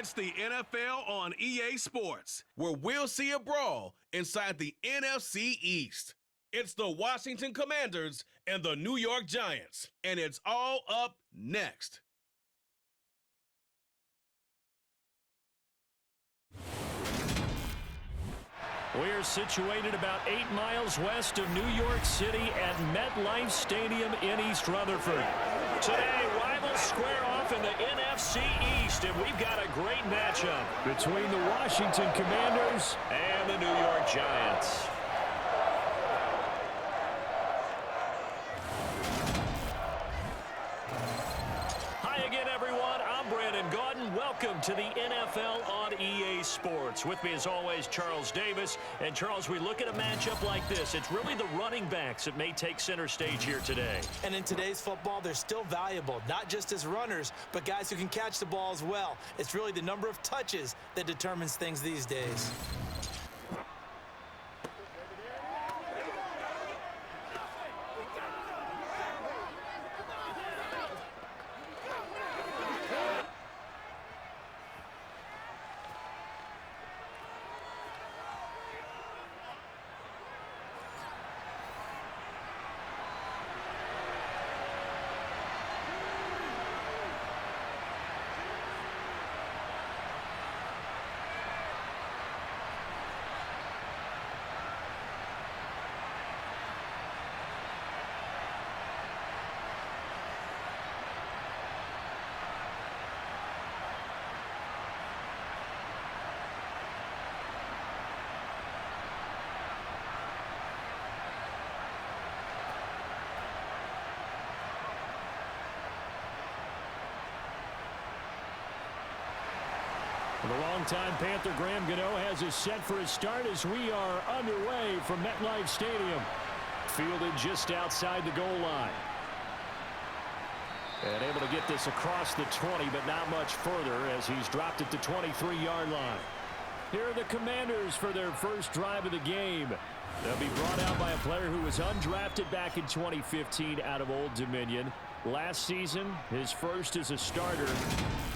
It's the NFL on EA Sports, where we'll see a brawl inside the NFC East. It's the Washington Commanders and the New York Giants, and it's all up next. We're situated about 8 miles west of New York City at MetLife Stadium in East Rutherford. Today, rivals square off in the NFC East, and we've got a great matchup between the Washington Commanders and the New York Giants. Welcome to the NFL on EA Sports. With me, as always, Charles Davis. And, Charles, we look at a matchup like this. It's really the running backs that may take center stage here today. And in today's football, they're still valuable, not just as runners, but guys who can catch the ball as well. It's really the number of touches that determines things these days. The longtime Panther Graham Gano has us set for his start as we are underway from MetLife Stadium. Fielded just outside the goal line. And able to get this across the 20, but not much further as he's dropped it to 23-yard line. Here are the Commanders for their first drive of the game. They'll be brought out by a player who was undrafted back in 2015 out of Old Dominion. Last season, his first as a starter.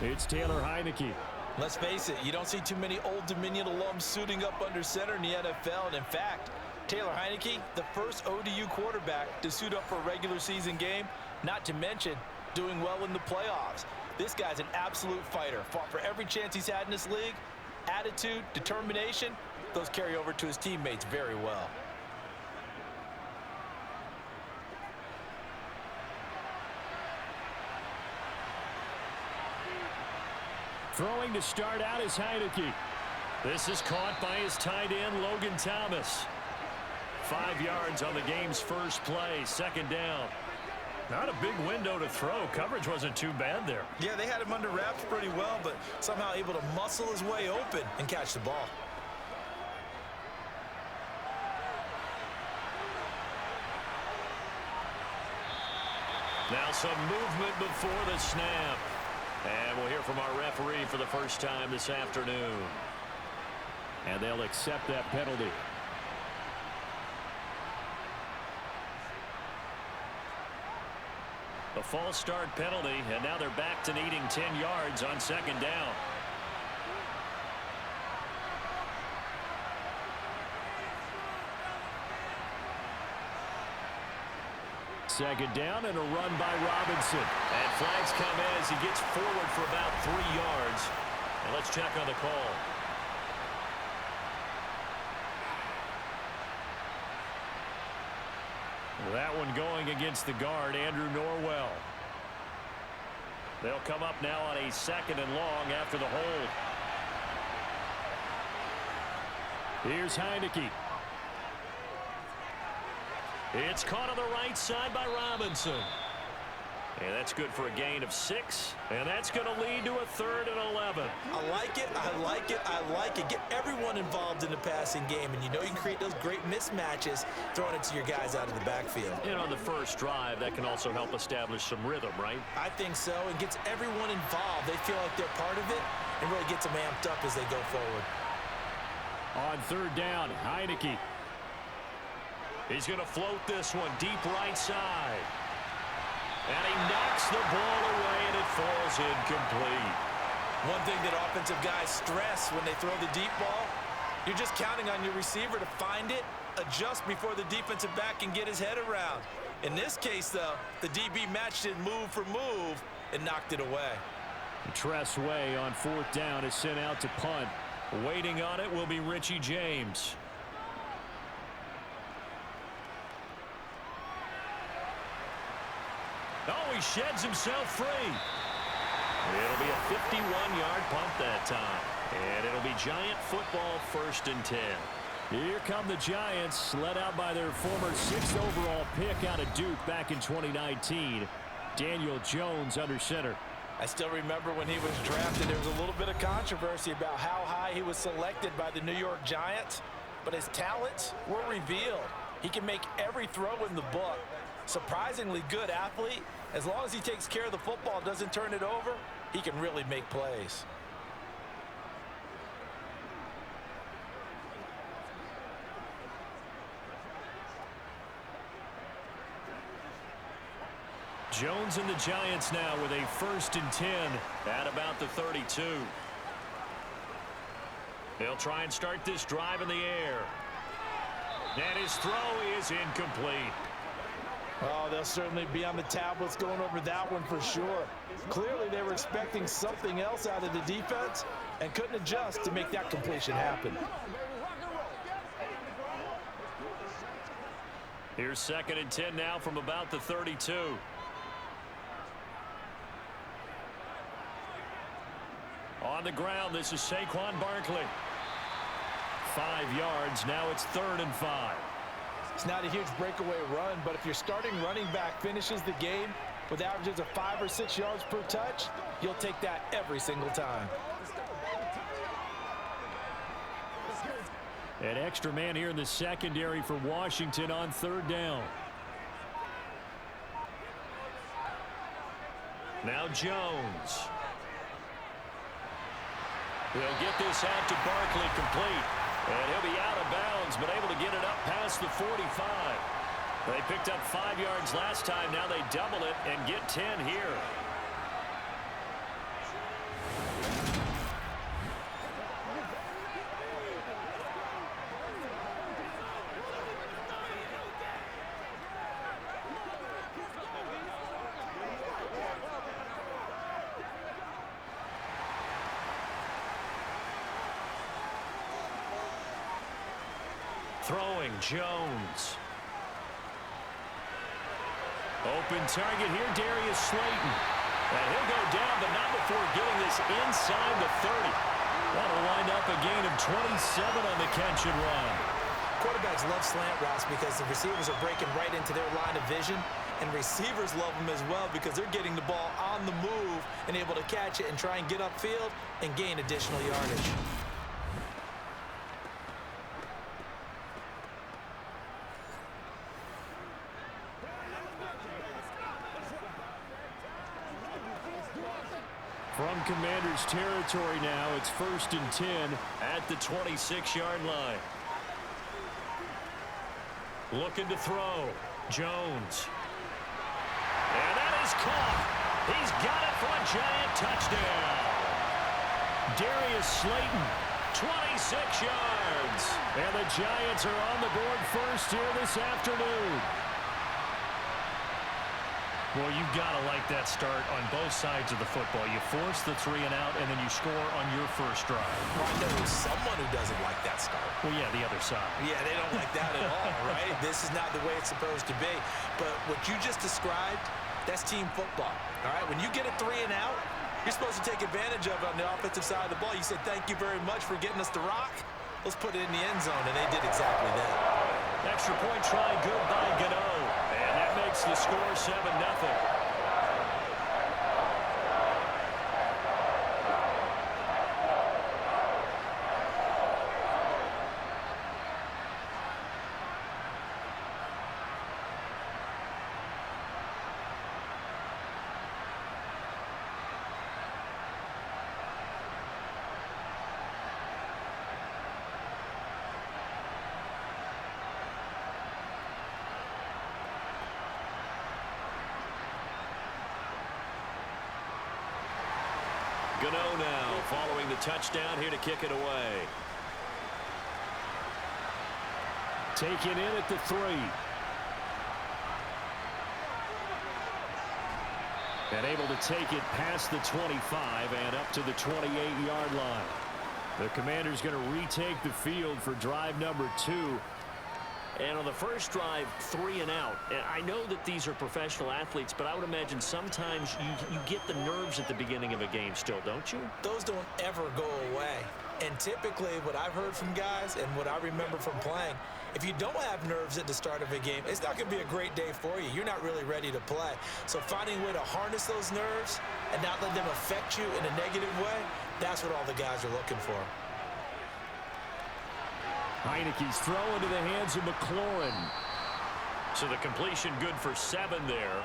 It's Taylor Heineke. Let's face it, you don't see too many Old Dominion alums suiting up under center in the NFL. And in fact, Taylor Heineke, the first ODU quarterback to suit up for a regular season game, not to mention doing well in the playoffs. This guy's an absolute fighter. Fought for every chance he's had in this league. Attitude, determination, those carry over to his teammates very well. Throwing to start out is Heineke. This is caught by his tight end, Logan Thomas. 5 yards on the game's first play, second down. Not a big window to throw. Coverage wasn't too bad there. Yeah, they had him under wraps pretty well, but somehow able to muscle his way open and catch the ball. Now some movement before the snap. And we'll hear from our referee for the first time this afternoon. And they'll accept that penalty. A false start penalty, and now they're back to needing 10 yards on second down. Second down and a run by Robinson. And flags come in as he gets forward for about 3 yards. And let's check on the call. That one going against the guard, Andrew Norwell. They'll come up now on a second and long after the hold. Here's Heineke. It's caught on the right side by Robinson. And that's good for a gain of 6. And that's going to lead to a 3rd and 11. I like it, I like it, I like it. Get everyone involved in the passing game. And you know you can create those great mismatches throwing it to your guys out of the backfield. And on the first drive, that can also help establish some rhythm, right? I think so. It gets everyone involved. They feel like they're part of it and really gets them amped up as they go forward. On third down, Heineke. He's going to float this one deep right side. And he knocks the ball away, and it falls incomplete. One thing that offensive guys stress when they throw the deep ball, you're just counting on your receiver to find it, adjust before the defensive back can get his head around. In this case, though, the DB matched it move for move and knocked it away. Tress Way on 4th down is sent out to punt. Waiting on it will be Richie James. Oh, he sheds himself free. It'll be a 51-yard punt that time. And it'll be Giant football, 1st and 10. Here come the Giants, led out by their former 6th overall pick out of Duke back in 2019. Daniel Jones under center. I still remember when he was drafted, there was a little bit of controversy about how high he was selected by the New York Giants, but his talents were revealed. He can make every throw in the book. Surprisingly good athlete. As long as he takes care of the football, doesn't turn it over, he can really make plays. Jones and the Giants now with a 1st and 10 at about the 32. They'll try and start this drive in the air. And his throw is incomplete. Oh, they'll certainly be on the tablets going over that one for sure. Clearly, they were expecting something else out of the defense and couldn't adjust to make that completion happen. Here's 2nd and 10 now from about the 32. On the ground, this is Saquon Barkley. 5 yards, now it's 3rd and 5. It's not a huge breakaway run, but if your starting running back finishes the game with averages of 5 or 6 yards per touch, you'll take that every single time. An extra man here in the secondary for Washington on 3rd down. Now Jones. He'll get this out to Barkley complete. And he'll be out of bounds, but able to get it up past the 45. They picked up 5 yards last time. Now they double it and get 10 here. Throwing, Jones. Open target here, Darius Slayton. And he'll go down, but not before getting this inside the 30. That'll wind up a gain of 27 on the catch and run. Quarterbacks love slant routes because the receivers are breaking right into their line of vision, and receivers love them as well because they're getting the ball on the move and able to catch it and try and get upfield and gain additional yardage. From Commanders territory now, it's 1st and 10 at the 26-yard line. Looking to throw. Jones. And that is caught. He's got it for a Giant touchdown. Darius Slayton, 26 yards. And the Giants are on the board first here this afternoon. Well, you've got to like that start on both sides of the football. You force the 3 and out, and then you score on your first drive. Well, I know someone who doesn't like that start. Well, yeah, the other side. Yeah, they don't like that at all, right? This is not the way it's supposed to be. But what you just described, that's team football, all right? When you get a 3 and out, you're supposed to take advantage of it on the offensive side of the ball. You said, thank you very much for getting us the rock. Let's put it in the end zone, and they did exactly that. Extra point try, good by Gano. And that makes the score 7-0. Gano now following the touchdown here to kick it away. Taken in at the 3. And able to take it past the 25 and up to the 28-yard line. The Commanders going to retake the field for drive number 2. And on the first drive, 3 and out. And I know that these are professional athletes, but I would imagine sometimes you get the nerves at the beginning of a game still, don't you? Those don't ever go away. And typically what I've heard from guys and what I remember from playing, if you don't have nerves at the start of a game, it's not going to be a great day for you. You're not really ready to play. So finding a way to harness those nerves and not let them affect you in a negative way, that's what all the guys are looking for. Heineke's throw into the hands of McLaurin. So the completion good for 7 there,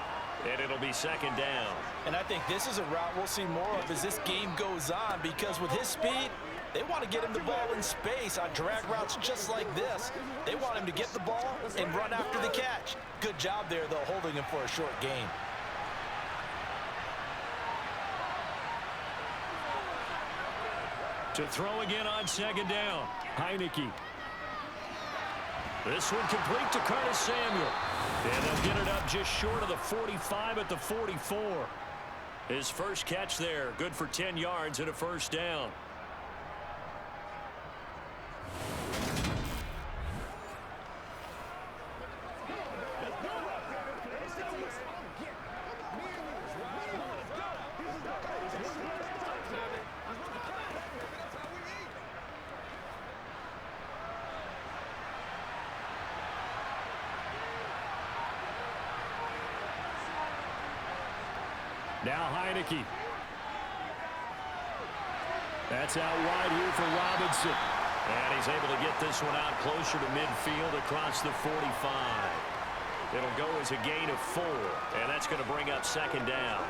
and it'll be second down. And I think this is a route we'll see more of as this game goes on, because with his speed, they want to get him the ball in space on drag routes just like this. They want him to get the ball and run after the catch. Good job there, though, holding him for a short gain. To throw again on second down. Heineke. This one complete to Curtis Samuel. And they'll get it up just short of the 45 at the 44. His first catch there, good for 10 yards and a first down. Now Heineke. That's out wide here for Robinson. And he's able to get this one out closer to midfield across the 45. It'll go as a gain of 4, and that's going to bring up second down.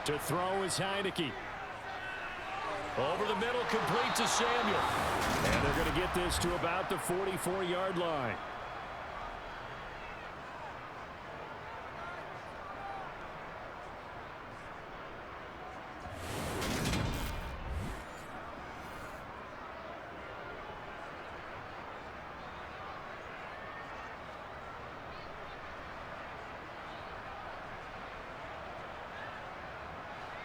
To throw is Heineke. Over the middle, complete to Samuel. And they're going to get this to about the 44-yard line.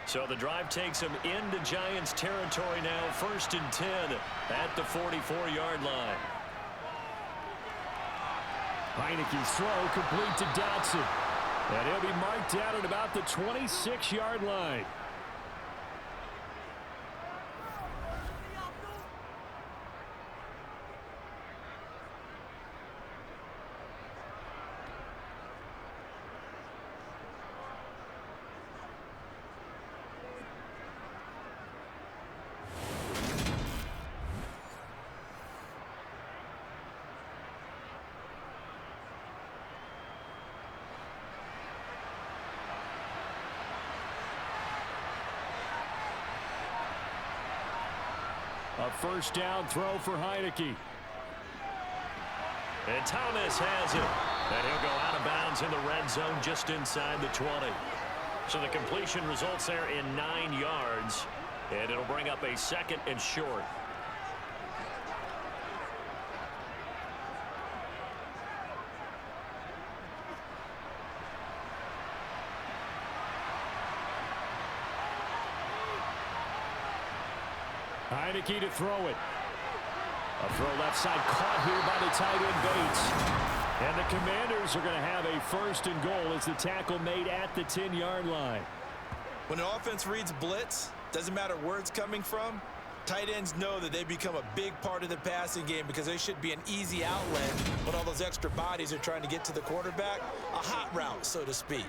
So the drive takes them into Giants territory now, 1st and 10 at the 44-yard line. Heineke's throw complete to Dotson. And he'll be marked out at about the 26-yard line. A first down throw for Heineke. And Thomas has it. And he'll go out of bounds in the red zone just inside the 20. So the completion results there in 9 yards. And it'll bring up a 2nd and short. Heineke to throw it. A throw left side caught here by the tight end Bates. And the Commanders are going to have a 1st and goal as the tackle made at the 10-yard line. When the offense reads blitz, doesn't matter where it's coming from, tight ends know that they become a big part of the passing game because they should be an easy outlet when all those extra bodies are trying to get to the quarterback. A hot route, so to speak.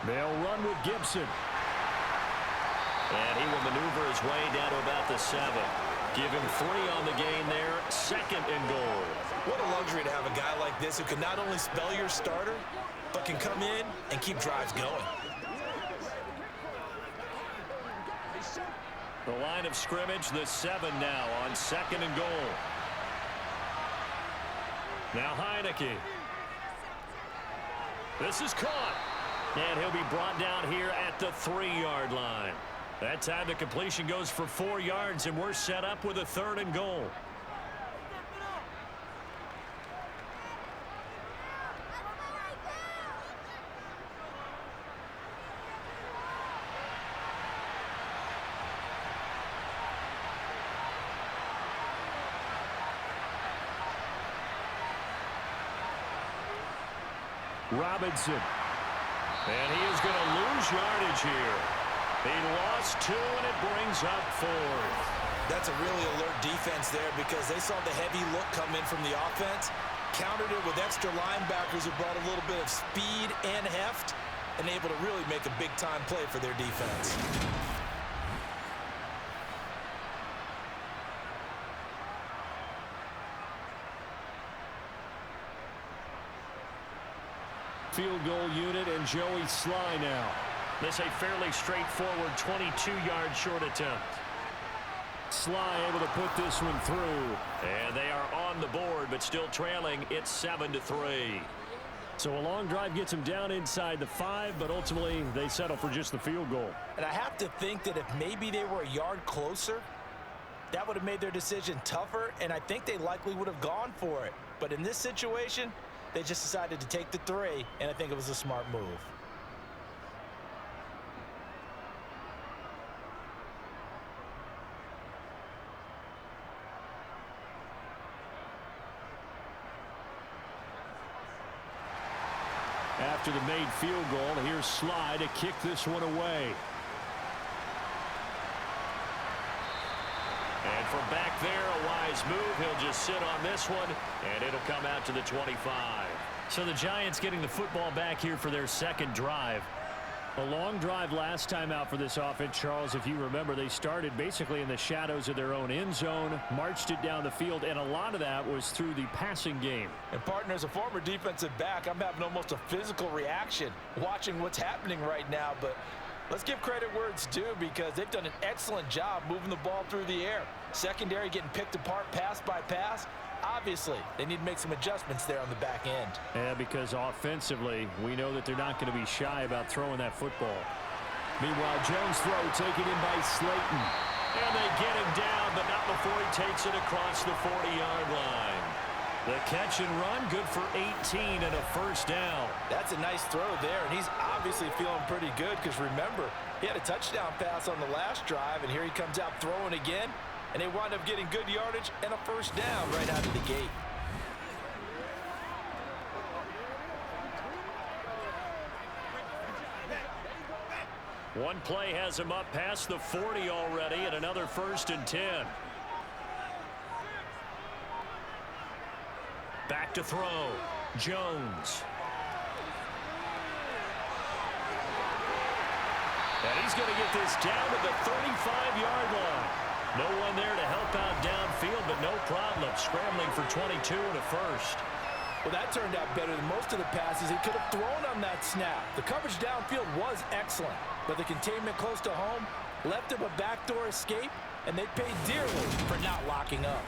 They'll run with Gibson. And he will maneuver his way down to about the 7. Give him 3 on the game there. 2nd and goal. What a luxury to have a guy like this who can not only spell your starter, but can come in and keep drives going. The line of scrimmage, the 7 now on 2nd and goal. Now Heineke. This is caught. And he'll be brought down here at the 3-yard line. That time the completion goes for 4 yards, and we're set up with a 3rd and goal. Robinson. And he is going to lose yardage here. He lost 2, and it brings up 4th. That's a really alert defense there because they saw the heavy look come in from the offense, countered it with extra linebackers who brought a little bit of speed and heft, and able to really make a big-time play for their defense. Field goal unit and Joey Sly now. This a fairly straightforward 22-yard short attempt. Sly able to put this one through. And they are on the board, but still trailing. It's 7-3. So a long drive gets them down inside the 5, but ultimately they settle for just the field goal. And I have to think that if maybe they were a yard closer, that would have made their decision tougher, and I think they likely would have gone for it. But in this situation, they just decided to take the 3, and I think it was a smart move. After the made field goal, here's Sly to kick this one away. And from back there, a wise move. He'll just sit on this one, and it'll come out to the 25. So the Giants getting the football back here for their 2nd drive. A long drive last time out for this offense, Charles. If you remember, they started basically in the shadows of their own end zone, marched it down the field, and a lot of that was through the passing game. And, partner, as a former defensive back, I'm having almost a physical reaction watching what's happening right now. But let's give credit where it's due because they've done an excellent job moving the ball through the air. Secondary getting picked apart pass by pass. Obviously, they need to make some adjustments there on the back end. Yeah, because offensively, we know that they're not going to be shy about throwing that football. Meanwhile, Jones' throw taken in by Slayton. And they get him down, but not before he takes it across the 40-yard line. The catch and run, good for 18 and a 1st down. That's a nice throw there, and he's obviously feeling pretty good because, remember, he had a touchdown pass on the last drive, and here he comes out throwing again. And they wind up getting good yardage and a 1st down right out of the gate. One play has him up past the 40 already, and another 1st and 10. Back to throw. Jones. And he's going to get this down to the 35-yard line. No one there to help out downfield, but no problem. Scrambling for 22 and a 1st. Well, that turned out better than most of the passes he could have thrown on that snap. The coverage downfield was excellent, but the containment close to home left him a backdoor escape, and they paid dearly for not locking up.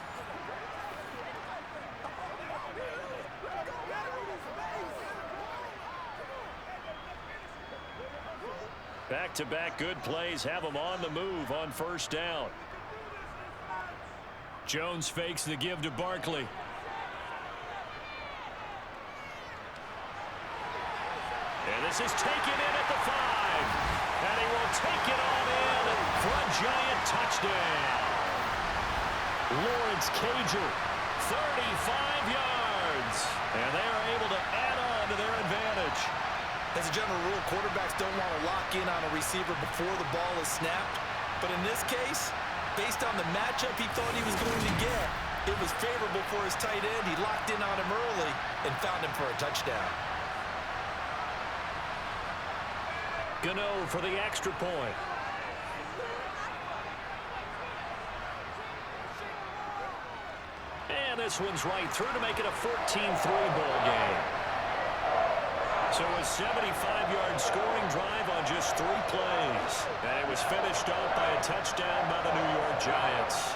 Back-to-back good plays have him on the move on 1st down. Jones fakes the give to Barkley. And this is taken in at the 5. And he will take it on in for a giant touchdown. Lawrence Cager, 35 yards. And they are able to add on to their advantage. As a general rule, quarterbacks don't want to lock in on a receiver before the ball is snapped. But in this case, based on the matchup he thought he was going to get, it was favorable for his tight end. He locked in on him early and found him for a touchdown. Gano for the extra point. this one's right through to make it a 14-3 ball game. So a 75-yard scoring drive on just 3 plays. And it was finished off by a touchdown by the New York Giants.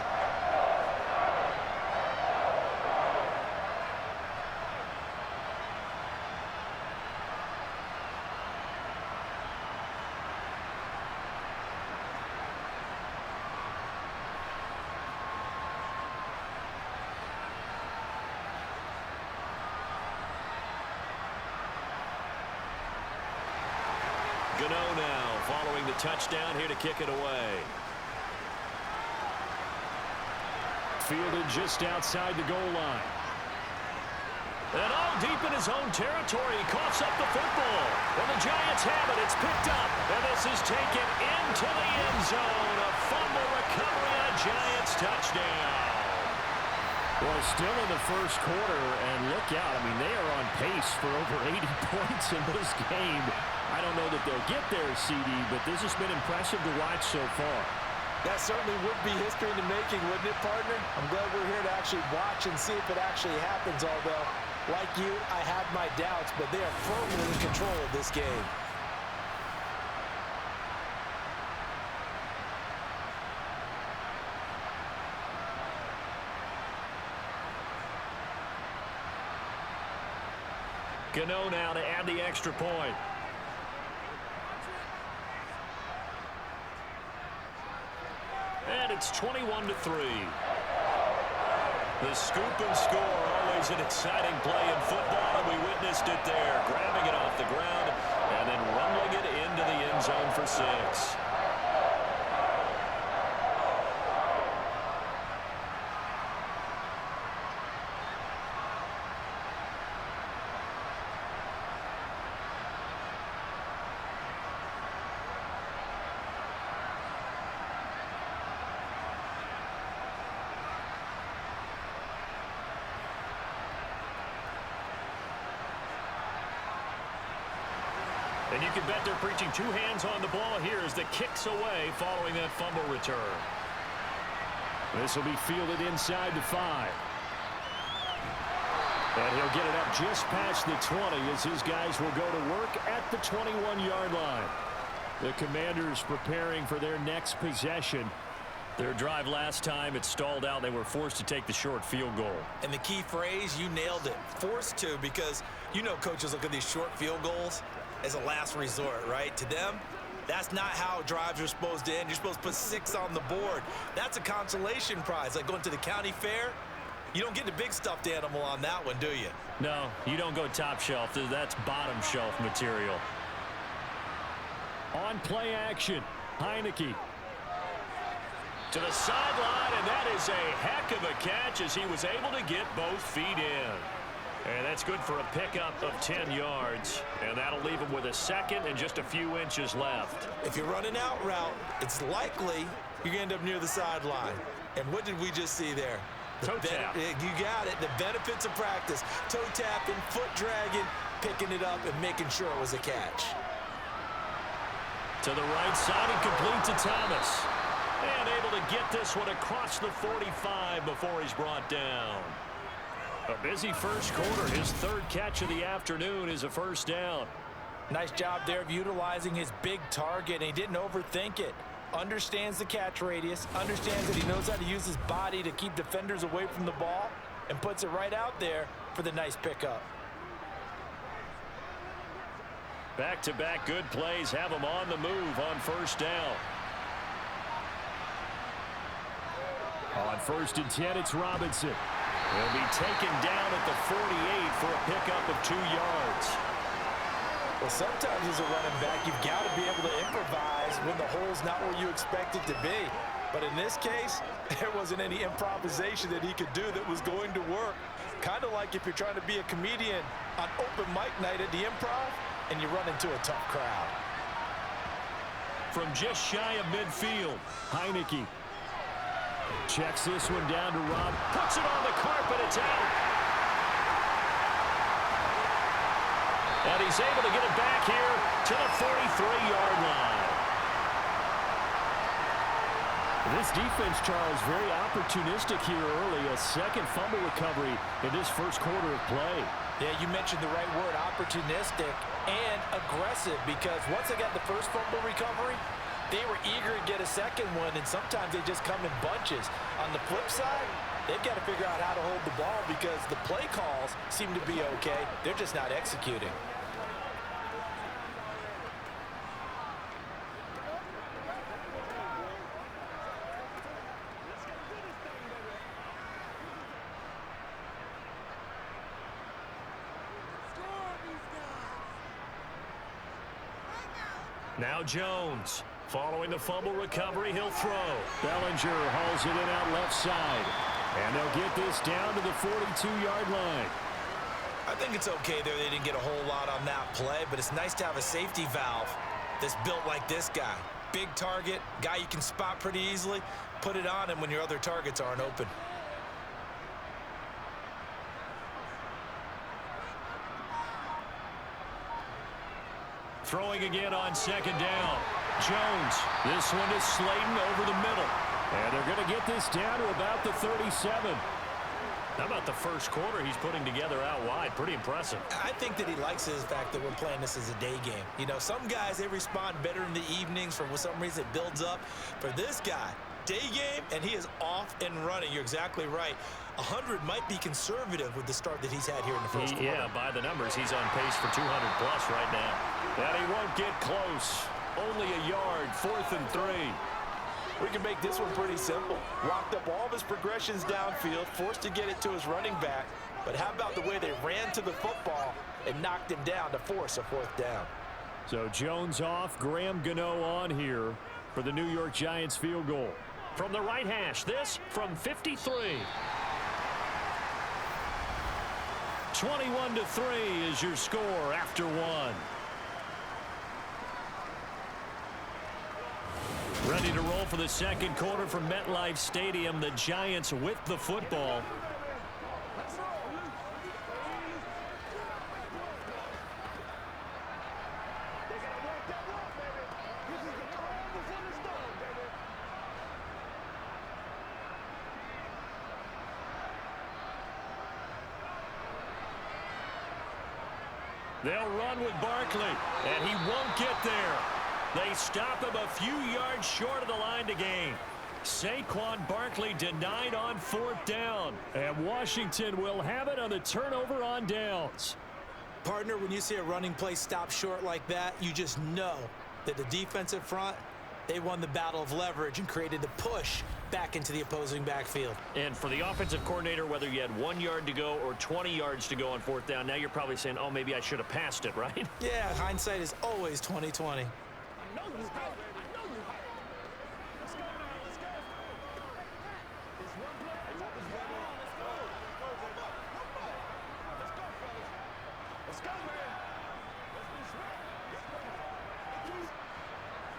Gano now following the touchdown here to kick it away. Fielded just outside the goal line. And all deep in his own territory, he coughs up the football. Well, the Giants have it. It's picked up. And this is taken into the end zone. A fumble recovery on a Giants touchdown. Well, still in the first quarter, and look out. I mean, they are on pace for over 80 points in this game. I don't know that they'll get there, CD, but this has been impressive to watch so far. That certainly would be history in the making, wouldn't it, partner? I'm glad we're here to actually watch and see if it actually happens, although, like you, I have my doubts, but they are firmly in control of this game. Gano now to add the extra point. And it's 21-3. The scoop and score, always an exciting play in football, and we witnessed it there, grabbing it off the ground and then rumbling it into the end zone for 6. And you can bet they're preaching 2 hands on the ball here as the kick's away following that fumble return. This will be fielded inside the 5. And he'll get it up just past the 20 as his guys will go to work at the 21-yard line. The Commanders preparing for their next possession. Their drive last time, it stalled out. They were forced to take the short field goal. And the key phrase, you nailed it. Forced to, because you know coaches look at these short field goals as a last resort, right? To them, that's not how drives are supposed to end. You're supposed to put 6 on the board. That's a consolation prize, like going to the county fair. You don't get the big stuffed animal on that one, do you? No, you don't go top shelf. That's bottom shelf material. On play action, Heineke to the sideline, and that is a heck of a catch as he was able to get both feet in. And that's good for a pickup of 10 yards. And that'll leave him with a second and just a few inches left. If you're running out route, it's likely you're going to end up near the sideline. And what did we just see there? Toe tap. You got it. The benefits of practice. Toe tapping, foot dragging, picking it up, and making sure it was a catch. To the right side and complete to Thomas. And able to get this one across the 45 before he's brought down. A busy first quarter. His 3rd catch of the afternoon is a first down. Nice job there of utilizing his big target, and he didn't overthink it. Understands the catch radius, understands that he knows how to use his body to keep defenders away from the ball, and puts it right out there for the nice pickup. Back-to-back good plays have him on the move on first down. On 1st and 10, it's Robinson. He'll be taken down at the 48 for a pickup of 2 yards. Well, sometimes as a running back, you've got to be able to improvise when the hole's not where you expect it to be. But in this case, there wasn't any improvisation that he could do that was going to work. Kind of like if you're trying to be a comedian on open mic night at the Improv and you run into a tough crowd. From just shy of midfield, Heineke checks this one down to Rob. Puts it on the carpet. It's out. And he's able to get it back here to the 43-yard line. This defense, Charles, very opportunistic here early. A second fumble recovery in this first quarter of play. Yeah, you mentioned the right word, opportunistic and aggressive, because once they got the first fumble recovery, they were eager to get a second one, and sometimes they just come in bunches. On the flip side, they've got to figure out how to hold the ball because the play calls seem to be okay. They're just not executing. Now Jones. Following the fumble recovery, he'll throw. Bellinger hauls it in out left side. And they'll get this down to the 42-yard line. I think it's okay there. They didn't get a whole lot on that play, but it's nice to have a safety valve that's built like this guy. Big target, guy you can spot pretty easily. Put it on him when your other targets aren't open. Throwing again on second down. Jones, this one is Slayton over the middle. And they're going to get this down to about the 37. How about the first quarter he's putting together out wide? Pretty impressive. I think that he likes the fact that we're playing this as a day game. You know, some guys, they respond better in the evenings. For some reason, it builds up. For this guy, day game, and he is off and running. You're exactly right. 100 might be conservative with the start that he's had here in the first quarter. Yeah, by the numbers, he's on pace for 200-plus right now. And he won't get close. Only a yard, 4th and 3. We can make this one pretty simple. Locked up all of his progressions downfield, forced to get it to his running back. But how about the way they ran to the football and knocked him down to force a 4th down? So Jones off, Graham Gano on here for the New York Giants field goal. From the right hash, this from 53. 21-3 is your score after one. Ready to roll for the second quarter from MetLife Stadium. The Giants with the football. They'll run with Barkley, and he won't get there. They stop him a few yards short of the line to gain. Saquon Barkley denied on 4th down. And Washington will have it on the turnover on downs. Partner, when you see a running play stop short like that, you just know that the defensive front, they won the battle of leverage and created the push back into the opposing backfield. And for the offensive coordinator, whether you had 1 yard to go or 20 yards to go on 4th down, now you're probably saying, oh, maybe I should have passed it, right? Yeah, hindsight is always 20/20.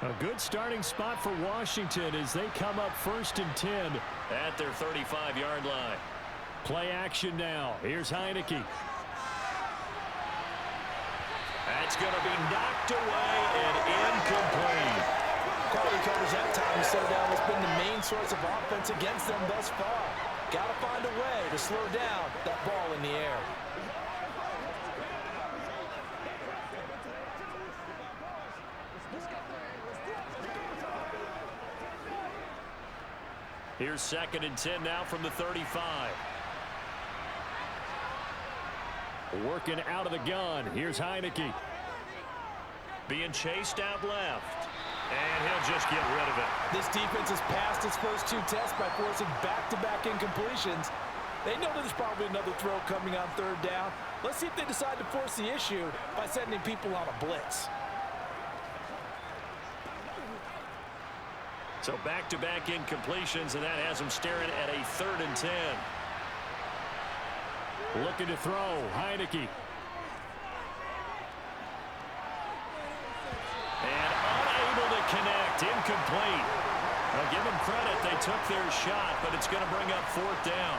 A good starting spot for Washington as they come up 1st and 10 at their 35-yard line. Play action now. Here's Heineke. That's going to be knocked away and incomplete. Quality coverage that time. So down has been the main source of offense against them thus far. Got to find a way to slow down that ball in the air. Here's 2nd and 10 now from the 35. Working out of the gun. Here's Heineke. Being chased out left. And he'll just get rid of it. This defense has passed its first 2 tests by forcing back-to-back incompletions. They know there's probably another throw coming on 3rd down. Let's see if they decide to force the issue by sending people on a blitz. So back-to-back incompletions, and that has them staring at a 3rd and 10. Looking to throw, Heineke. And unable to connect, incomplete. Now give them credit, they took their shot, but it's going to bring up 4th down.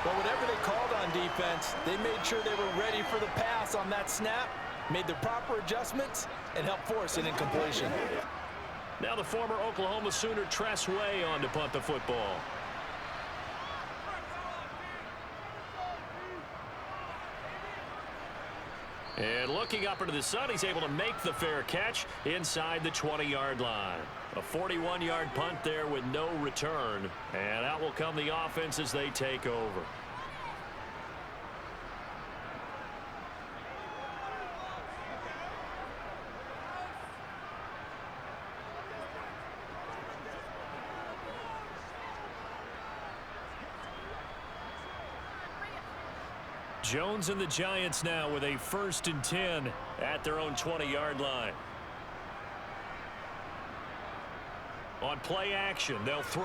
Well, whatever they called on defense, they made sure they were ready for the pass on that snap, made the proper adjustments, and helped force an incompletion. Now the former Oklahoma Sooner Tress Way on to punt the football. And looking up into the sun, he's able to make the fair catch inside the 20-yard line. A 41-yard punt there with no return. And out will come the offense as they take over. Jones and the Giants now with a 1st and 10 at their own 20-yard line. On play action, they'll throw.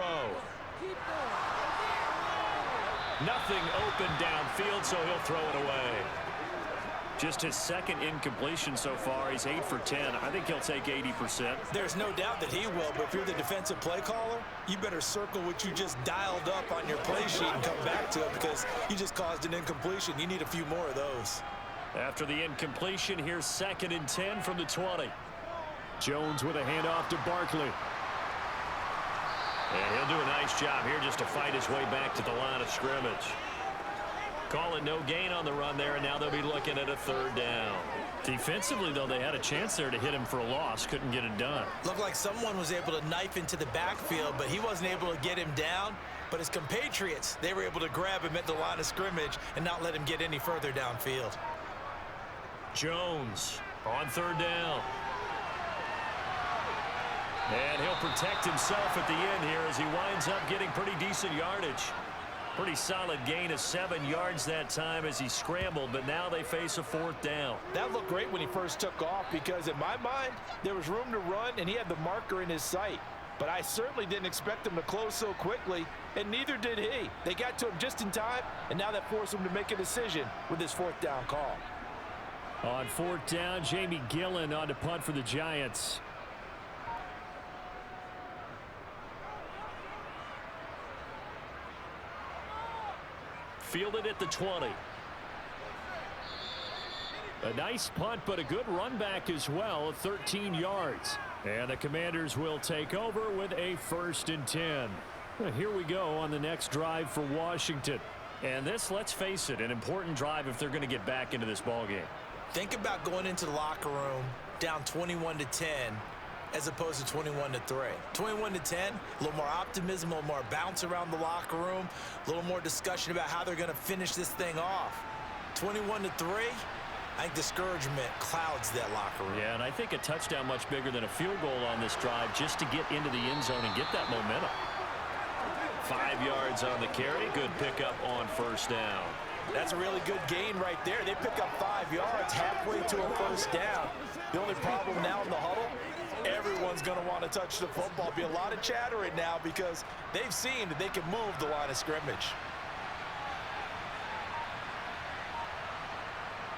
Nothing open downfield, so he'll throw it away. Just his 2nd incompletion so far. He's 8 for 10. I think he'll take 80%. There's no doubt that he will, but if you're the defensive play caller, you better circle what you just dialed up on your play sheet and come back to it because you just caused an incompletion. You need a few more of those. After the incompletion, here's 2nd and 10 from the 20. Jones with a handoff to Barkley. And he'll do a nice job here just to fight his way back to the line of scrimmage. Call it no gain on the run there, and now they'll be looking at a 3rd down. Defensively, though, they had a chance there to hit him for a loss. Couldn't get it done. Looked like someone was able to knife into the backfield, but he wasn't able to get him down. But his compatriots, they were able to grab him at the line of scrimmage and not let him get any further downfield. Jones on 3rd down. And he'll protect himself at the end here as he winds up getting pretty decent yardage. Pretty solid gain of 7 yards that time as he scrambled, but now they face a 4th down. That looked great when he first took off because in my mind, there was room to run and he had the marker in his sight. But I certainly didn't expect him to close so quickly, and neither did he. They got to him just in time, and now that forced him to make a decision with his 4th down call. On 4th down, Jamie Gillen on to punt for the Giants. Fielded at the 20. A nice punt, but a good run back as well, 13 yards. And the Commanders will take over with a 1st and 10. Well, here we go on the next drive for Washington. And this, let's face it, an important drive if they're going to get back into this ballgame. Think about going into the locker room down 21-10 as opposed to 21-3. 21-10, a little more optimism, a little more bounce around the locker room, a little more discussion about how they're going to finish this thing off. 21-3, I think discouragement clouds that locker room. Yeah, and I think a touchdown much bigger than a field goal on this drive just to get into the end zone and get that momentum. 5 yards on the carry. Good pickup on 1st down. That's a really good gain right there. They pick up 5 yards halfway to a 1st down. The only problem now in the huddle, everyone's going to want to touch the football. Be a lot of chattering now because they've seen that they can move the line of scrimmage.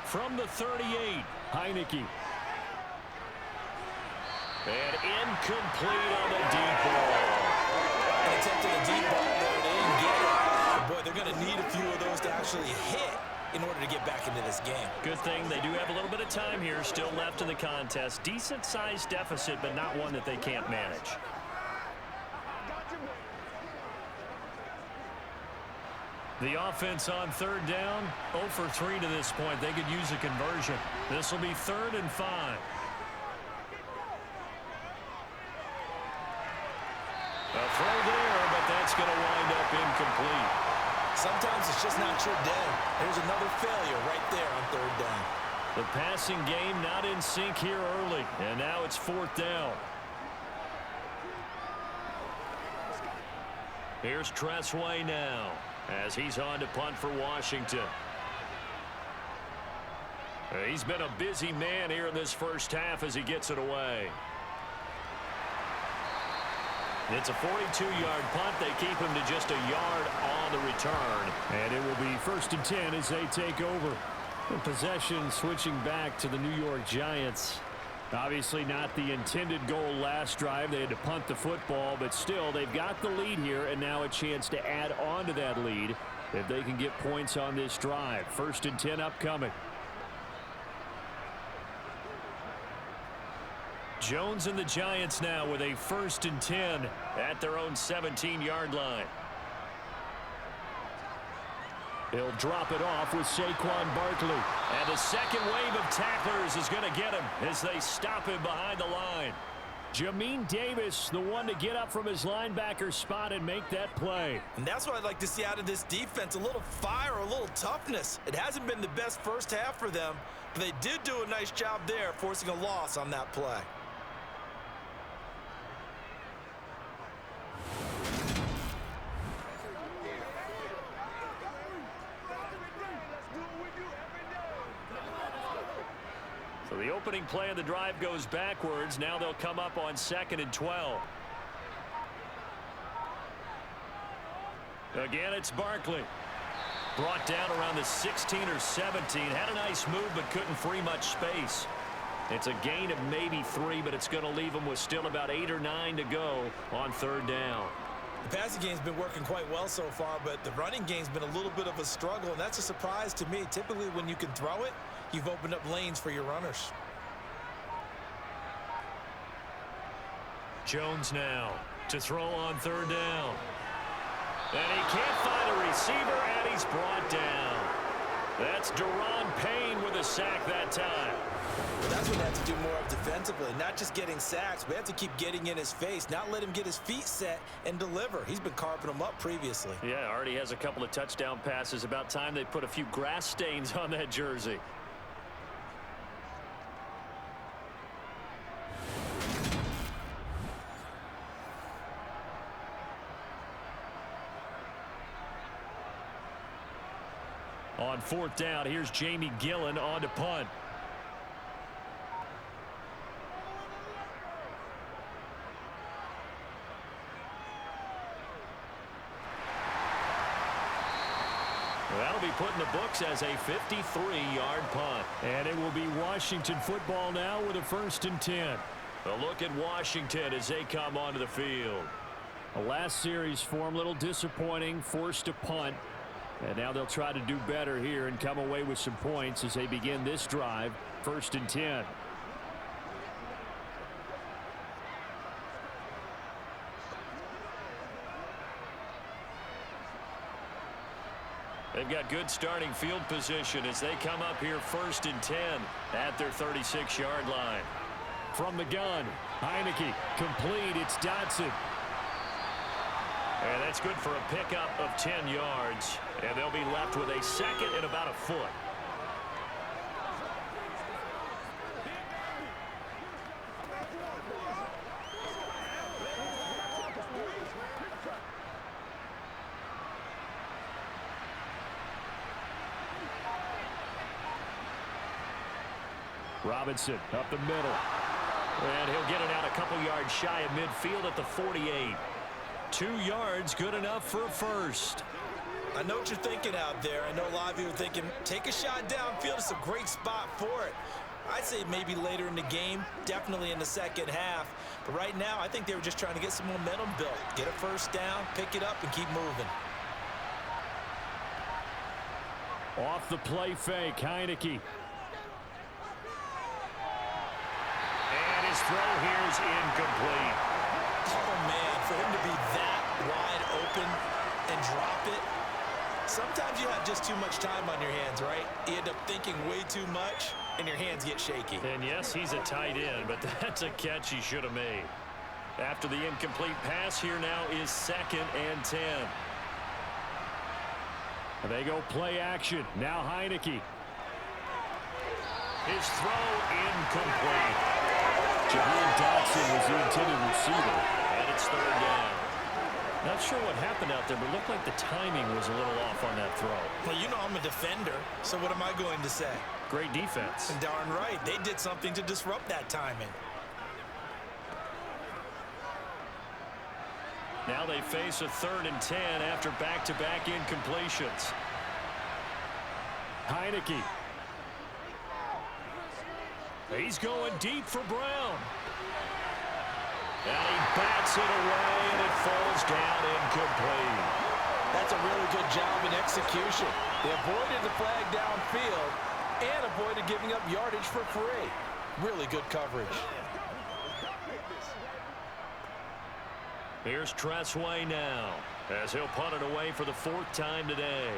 From the 38, Heineke. And incomplete on the deep ball. An attempt at a deep ball there, they didn't get it. But boy, they're going to need a few of those to actually hit in order to get back into this game. Good thing they do have a little bit of time here still left in the contest. Decent-sized deficit, but not one that they can't manage. The offense on 3rd down, 0 for 3 to this point. They could use a conversion. This will be 3rd and 5. A throw there, but that's going to wind up incomplete. Sometimes it's just not your day. There's another failure right there on 3rd down. The passing game not in sync here early, and now it's 4th down. Here's Tress Way now as he's on to punt for Washington. He's been a busy man here in this 1st half as he gets it away. It's a 42-yard punt. They keep him to just a yard on the return. And it will be 1st and 10 as they take over. Possession switching back to the New York Giants. Obviously not the intended goal last drive. They had to punt the football, but still they've got the lead here and now a chance to add on to that lead if they can get points on this drive. 1st and 10 upcoming. Jones and the Giants now with a 1st and 10 at their own 17-yard line. He'll drop it off with Saquon Barkley. And the second wave of tacklers is going to get him as they stop him behind the line. Jamin Davis, the one to get up from his linebacker spot and make that play. And that's what I'd like to see out of this defense, a little fire, a little toughness. It hasn't been the best first half for them, but they did do a nice job there, forcing a loss on that play. So the opening play of the drive goes backwards. Now they'll come up on 2nd and 12. Again, it's Barkley. Brought down around the 16 or 17. Had a nice move, but couldn't free much space. It's a gain of maybe 3, but it's going to leave them with still about 8 or 9 to go on 3rd down. The passing game's been working quite well so far, but the running game's been a little bit of a struggle, and that's a surprise to me. Typically, when you can throw it, you've opened up lanes for your runners. Jones now to throw on 3rd down. And he can't find a receiver, and he's brought down. That's Daron Payne with a sack that time. Well, that's what they have to do more of defensively, not just getting sacks, but have to keep getting in his face, not let him get his feet set and deliver. He's been carving them up previously. Yeah, already has a couple of touchdown passes. About time they put a few grass stains on that jersey. On 4th down, here's Jamie Gillen on to punt. That'll be put in the books as a 53-yard punt. And it will be Washington football now with a 1st and 10. A look at Washington as they come onto the field. The last series form, a little disappointing, forced to punt. And now they'll try to do better here and come away with some points as they begin this drive, 1st and 10. They've got good starting field position as they come up here 1st and 10 at their 36-yard line. From the gun, Heineke complete. It's Dotson. And that's good for a pickup of 10 yards. And they'll be left with a 2nd and about a foot. Robinson up the middle. And he'll get it out a couple yards shy of midfield at the 48. 2 yards, good enough for a first. I know what you're thinking out there. I know a lot of you are thinking, take a shot downfield. It's a great spot for it. I'd say maybe later in the game, definitely in the second half. But right now, I think they were just trying to get some momentum built. Get a first down, pick it up, and keep moving. Off the play fake, Heineke. And his throw here is incomplete. Oh, man, for him to be that wide open and drop it. Sometimes you have just too much time on your hands, right? You end up thinking way too much, and your hands get shaky. And yes, he's a tight end, but that's a catch he should have made. After the incomplete pass, here now is 2nd and 10. And they go play action. Now Heineke. His throw incomplete. Jahan Dotson was the intended receiver, and it's 3rd down. Not sure what happened out there, but it looked like the timing was a little off on that throw. Well, you know I'm a defender, so what am I going to say? Great defense. And darn right, they did something to disrupt that timing. Now they face a 3rd and 10 after back-to-back incompletions. Heineke. He's going deep for Brown. And he bats it away, and it falls down incomplete. That's a really good job in execution. They avoided the flag downfield and avoided giving up yardage for free. Really good coverage. Here's Tressway now, as he'll punt it away for the 4th time today.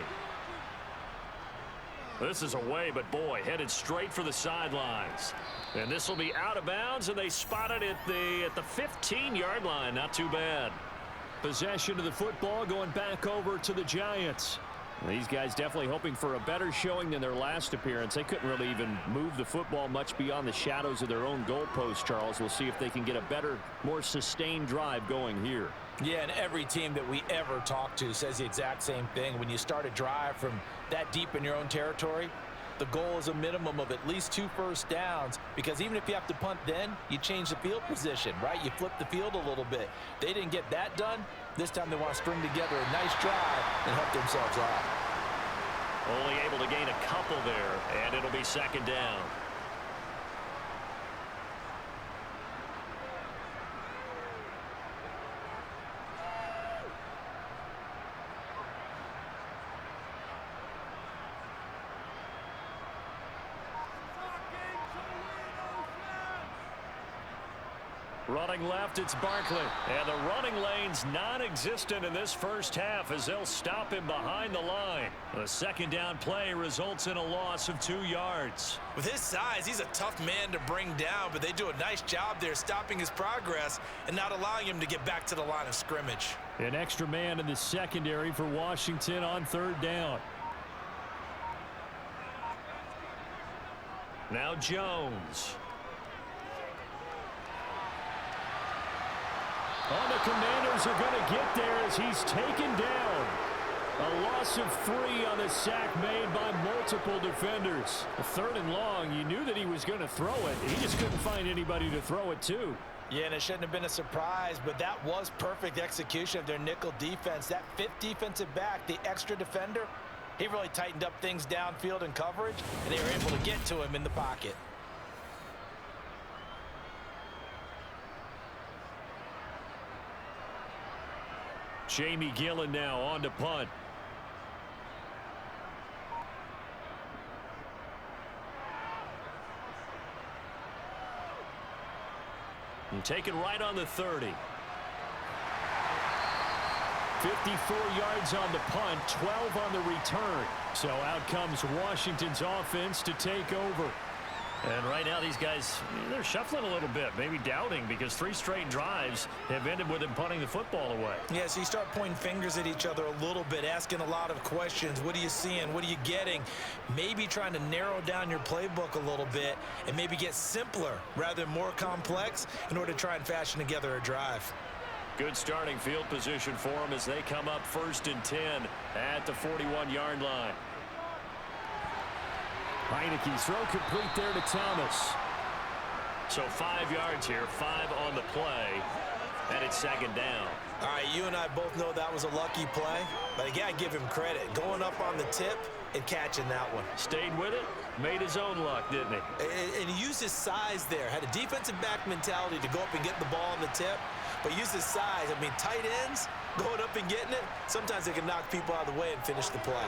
This is away, but boy, headed straight for the sidelines. And this will be out of bounds, and they spot it at the 15-yard line. Not too bad. Possession of the football going back over to the Giants. These guys definitely hoping for a better showing than their last appearance. They couldn't really even move the football much beyond the shadows of their own goalpost, Charles. We'll see if they can get a better, more sustained drive going here. Yeah, and every team that we ever talk to says the exact same thing. When you start a drive from that deep in your own territory, the goal is a minimum of at least 2 first downs, because even if you have to punt then, you change the field position, right? You flip the field a little bit. They didn't get that done. This time they want to string together a nice drive and help themselves out. Only able to gain a couple there, and it'll be 2nd down. Running left, it's Barkley. And the running lane's non-existent in this first half as they'll stop him behind the line. The 2nd down play results in a loss of 2 yards. With his size, he's a tough man to bring down, but they do a nice job there stopping his progress and not allowing him to get back to the line of scrimmage. An extra man in the secondary for Washington on 3rd down. Now Jones. Oh, the Commanders are going to get there as he's taken down. A loss of 3 on the sack made by multiple defenders. 3rd and long, you knew that he was going to throw it. He just couldn't find anybody to throw it to. Yeah, and it shouldn't have been a surprise, but that was perfect execution of their nickel defense. That 5th defensive back, the extra defender, he really tightened up things downfield in coverage, and they were able to get to him in the pocket. Jamie Gillen now on to punt. And taken right on the 30. 54 yards on the punt, 12 on the return. So out comes Washington's offense to take over. And right now these guys, they're shuffling a little bit, maybe doubting, because 3 straight drives have ended with them punting the football away. Yeah, so you start pointing fingers at each other a little bit, asking a lot of questions. What are you seeing? What are you getting? Maybe trying to narrow down your playbook a little bit and maybe get simpler rather than more complex in order to try and fashion together a drive. Good starting field position for them as they come up 1st and 10 at the 41-yard line. Heineke's throw complete there to Thomas. So 5 yards here, 5 on the play, and it's 2nd down. All right, you and I both know that was a lucky play, but I got to give him credit. Going up on the tip and catching that one. Stayed with it, made his own luck, didn't he? And he used his size there. Had a defensive back mentality to go up and get the ball on the tip, but used his size. I mean, tight ends going up and getting it, sometimes they can knock people out of the way and finish the play.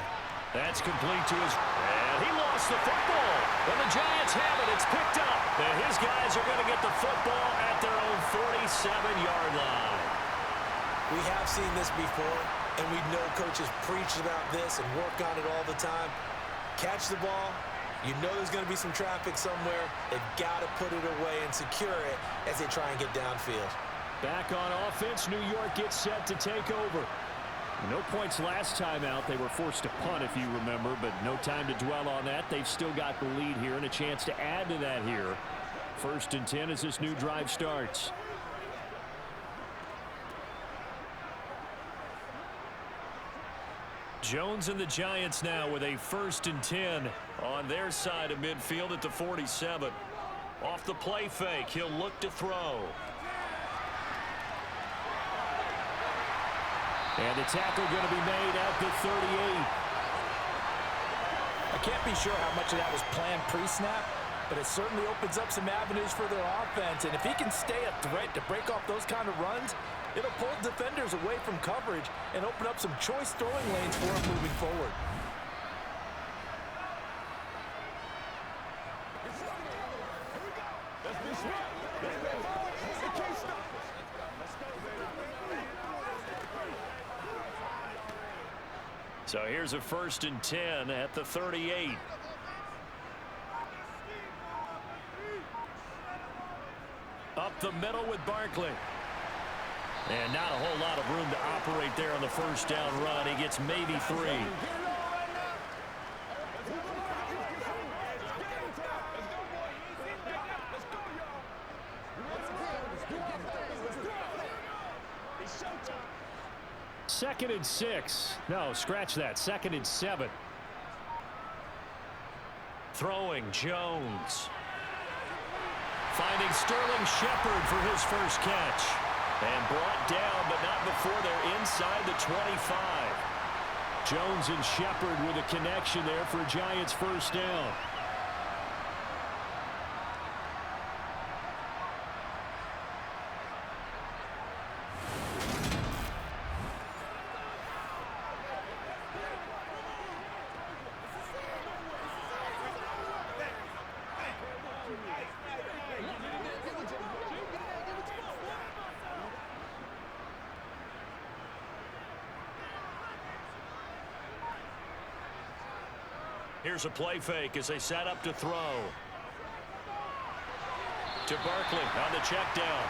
That's complete to his... And he lost the football. And the Giants have it. It's picked up. And his guys are going to get the football at their own 47-yard line. We have seen this before, and we know coaches preach about this and work on it all the time. Catch the ball. You know there's going to be some traffic somewhere. They've got to put it away and secure it as they try and get downfield. Back on offense, New York gets set to take over. No points last time out. They were forced to punt, if you remember, but no time to dwell on that. They've still got the lead here and a chance to add to that here. 1st and 10 as this new drive starts. Jones and the Giants now with a 1st and 10 on their side of midfield at the 47. Off the play fake, he'll look to throw. And the tackle going to be made at the 38. I can't be sure how much of that was planned pre-snap, but it certainly opens up some avenues for their offense. And if he can stay a threat to break off those kind of runs, it'll pull defenders away from coverage and open up some choice throwing lanes for him moving forward. So here's a 1st and 10 at the 38. Up the middle with Barkley. And not a whole lot of room to operate there on the first down run. He gets maybe 3. Second and 6. No, scratch that. 2nd and 7. Throwing Jones. Finding Sterling Shepard for his first catch. And brought down, but not before they're inside the 25. Jones and Shepard with a connection there for Giants first down. Here's a play fake as they set up to throw. To Barkley on the check down.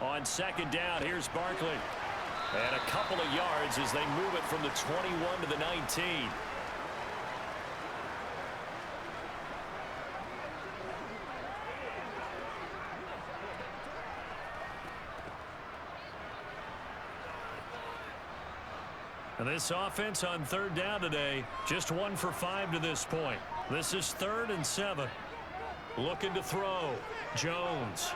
On second down, here's Barkley. And a couple of yards as they move it from the 21 to the 19. And this offense on third down today, just 1 for 5 to this point. This is 3rd and 7. Looking to throw. Jones.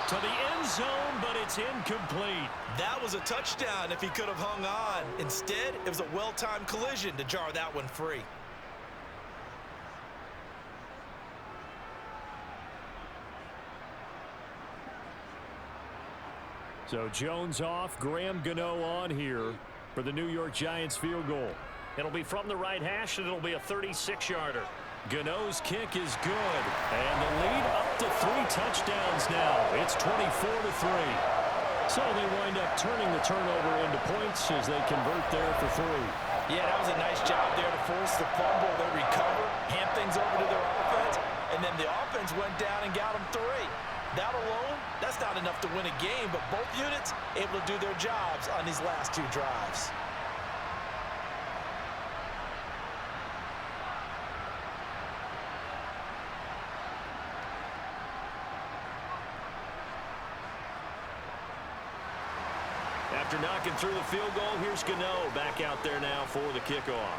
To the end zone, but it's incomplete. That was a touchdown if he could have hung on. Instead, it was a well-timed collision to jar that one free. So Jones off, Graham Gano on here for the New York Giants field goal. It'll be from the right hash, and it'll be a 36-yarder. Gano's kick is good, and the lead up to 3 touchdowns now. It's 24-3. So they wind up turning the turnover into points as they convert there for 3. Yeah, that was a nice job there to force the fumble. They recover, hand things over to their offense, and then the offense went down and got them 3. That alone, that's not enough to win a game, but both units able to do their jobs on these last 2 drives. After knocking through the field goal, here's Gano back out there now for the kickoff.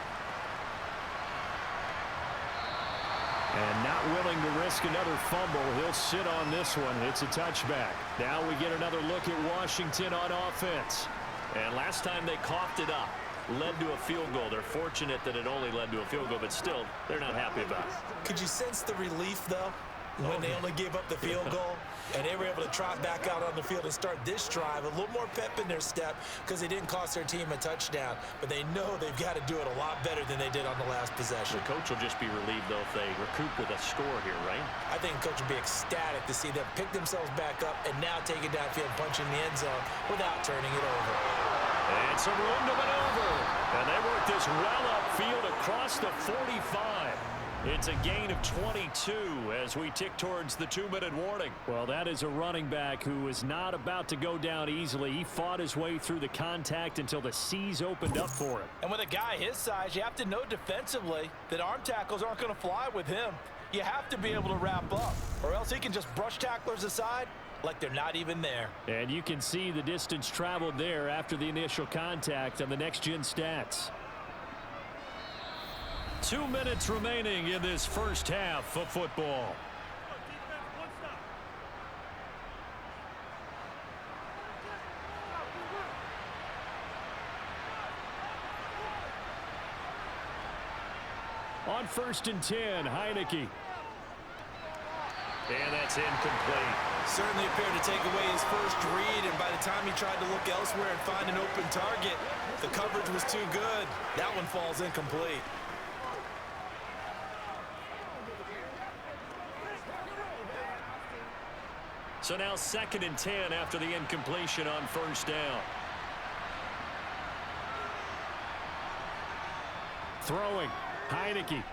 And not willing to risk another fumble. He'll sit on this one. It's a touchback. Now we get another look at Washington on offense. And last time they coughed it up, led to a field goal. They're fortunate that it only led to a field goal, but still, they're not happy about it. Could you sense the relief, though, when they only gave up the field goal? And they were able to trot back out on the field and start this drive. A little more pep in their step because they didn't cost their team a touchdown. But they know they've got to do it a lot better than they did on the last possession. The coach will just be relieved, though, if they recoup with a score here, right? I think the coach will be ecstatic to see them pick themselves back up and now take it downfield, punch in the end zone without turning it over. And some room to maneuver. And they work this well upfield across the 45. It's a gain of 22 as we tick towards the 2-minute warning. Well, that is a running back who is not about to go down easily. He fought his way through the contact until the C's opened up for him. And with a guy his size, you have to know defensively that arm tackles aren't going to fly with him. You have to be able to wrap up, or else he can just brush tacklers aside like they're not even there. And you can see the distance traveled there after the initial contact on the next-gen stats. 2 minutes remaining in this first half of football. On on 1st and 10. Heineke. And that's incomplete. Certainly appeared to take away his first read, and by the time he tried to look elsewhere and find an open target, the coverage was too good. That one falls incomplete. So now 2nd and 10 after the incompletion on 1st down. Throwing. Heineke.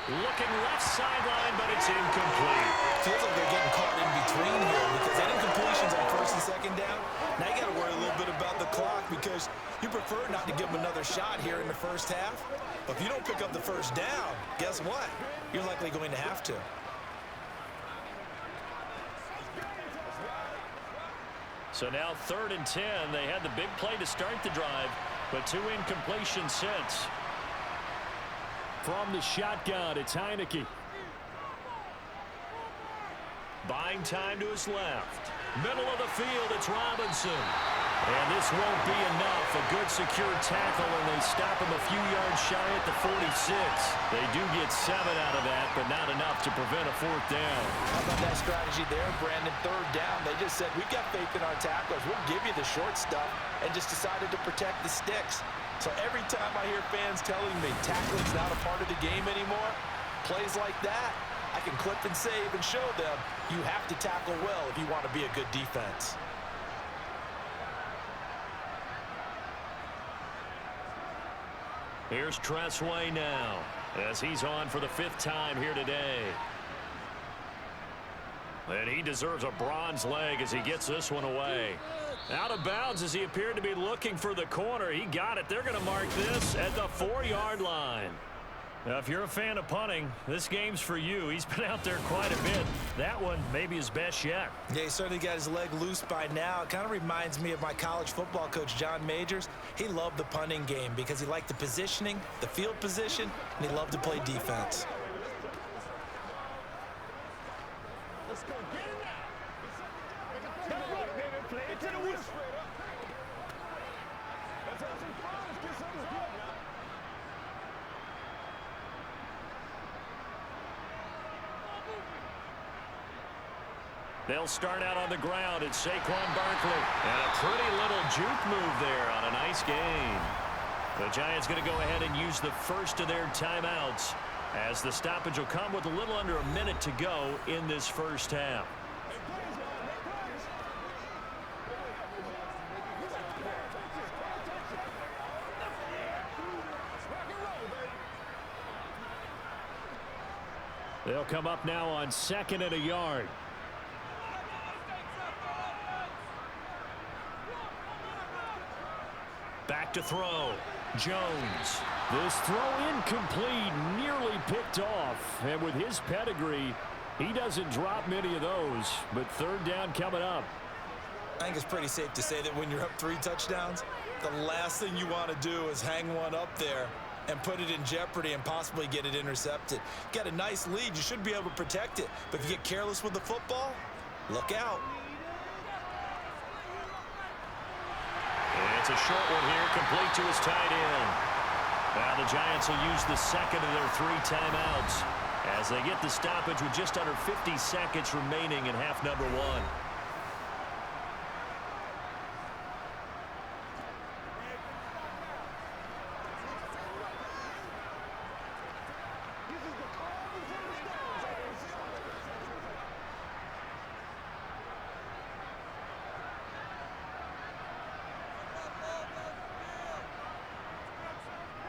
Looking left sideline, but it's incomplete. Feels like they're getting caught in between here because that incompletion's on 1st and 2nd down. Now you got to worry a little bit about the clock because you prefer not to give them another shot here in the first half. But if you don't pick up the 1st down, guess what? You're likely going to have to. So now 3rd and 10. They had the big play to start the drive, but 2 incompletions since. From the shotgun, it's Heineke. Buying time to his left. Middle of the field, it's Robinson. And this won't be enough. A good secure tackle, and they stop him a few yards shy at the 46. They do get 7 out of that, but not enough to prevent a 4th down. How about that strategy there, Brandon? 3rd down, they just said, we've got faith in our tacklers. We'll give you the short stuff, and just decided to protect the sticks. So every time I hear fans telling me tackling's not a part of the game anymore, plays like that, I can clip and save and show them you have to tackle well if you want to be a good defense. Here's Tressway now as he's on for the 5th time here today. And he deserves a bronze leg as he gets this one away. Out of bounds as he appeared to be looking for the corner. He got it. They're going to mark this at the 4-yard line. Now, if you're a fan of punting, this game's for you. He's been out there quite a bit. That one maybe his best yet. Yeah, he certainly got his leg loose by now. It kind of reminds me of my college football coach, John Majors. He loved the punting game because he liked the positioning, the field position, and he loved to play defense. Let's go. Get it now. That's right, baby. Play it to the whistle. Let's have some fun. Let's get something good now. They'll start out on the ground. It's Saquon Barkley. And a pretty little juke move there on a nice gain. The Giants going to go ahead and use the first of their timeouts as the stoppage will come with a little under a minute to go in this first half. They'll come up now on 2nd and a yard. Back to throw. Jones. This throw incomplete, nearly picked off. And with his pedigree, he doesn't drop many of those. But 3rd down coming up. I think it's pretty safe to say that when you're up 3 touchdowns, the last thing you want to do is hang one up there and put it in jeopardy and possibly get it intercepted. Got a nice lead. You should be able to protect it. But if you get careless with the football, look out. It's a short one here, complete to his tight end. Now the Giants will use the 2nd of their 3 timeouts as they get the stoppage with just under 50 seconds remaining in half number 1.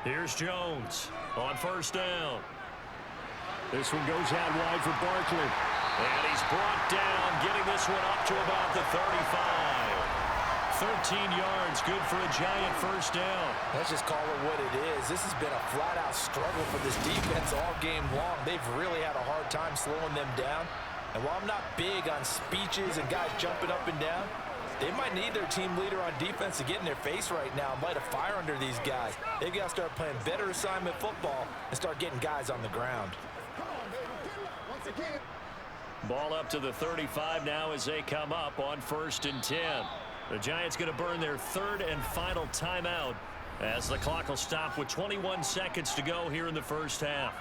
Here's Jones on 1st down. This one goes out wide for Barkley. And he's brought down, getting this one up to about the 35. 13 yards, good for a Giant 1st down. Let's just call it what it is. This has been a flat-out struggle for this defense all game long. They've really had a hard time slowing them down. And while I'm not big on speeches and guys jumping up and down, they might need their team leader on defense to get in their face right now and light a fire under these guys. They've got to start playing better assignment football and start getting guys on the ground. Ball up to the 35 now as they come up on 1st and 10. The Giants going to burn their 3rd and final timeout As the clock will stop with 21 seconds to go here in the first half.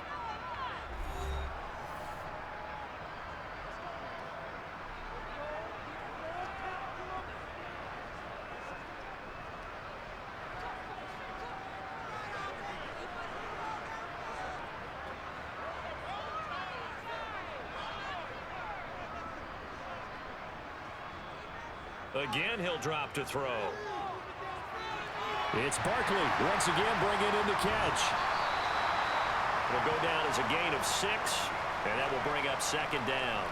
Again, he'll drop to throw. It's Barkley once again bringing in the catch. It'll go down as a gain of 6, and that will bring up second down.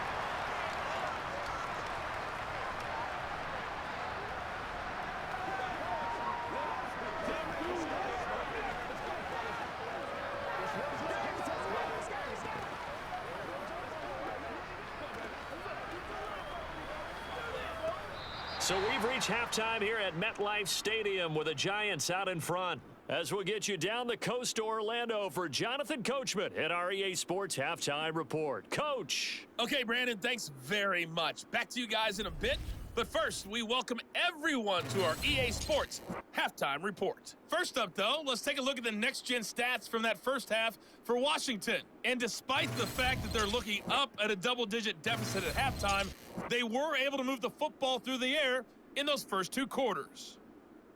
So we've reached halftime here at MetLife Stadium with the Giants out in front. As we'll get you down the coast to Orlando for Jonathan Coachman at our EA Sports Halftime Report. Coach. Okay, Brandon, thanks very much. Back to you guys in a bit. But first, we welcome everyone to our EA Sports Halftime Report. First up, though, let's take a look at the next-gen stats from that first half for Washington. And despite the fact that they're looking up at a double-digit deficit at halftime, they were able to move the football through the air in those first 2 quarters.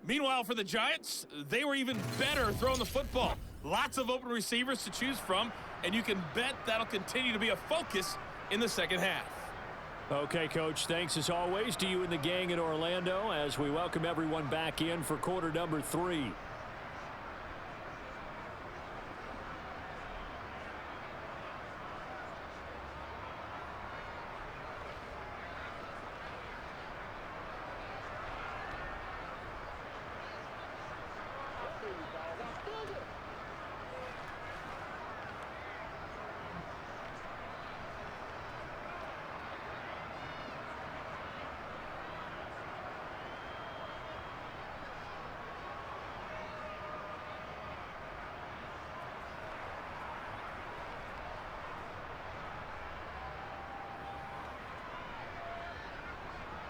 Meanwhile, for the Giants, they were even better throwing the football. Lots of open receivers to choose from, and you can bet that'll continue to be a focus in the second half. Okay, Coach, thanks as always to you and the gang in Orlando as we welcome everyone back in for quarter number 3.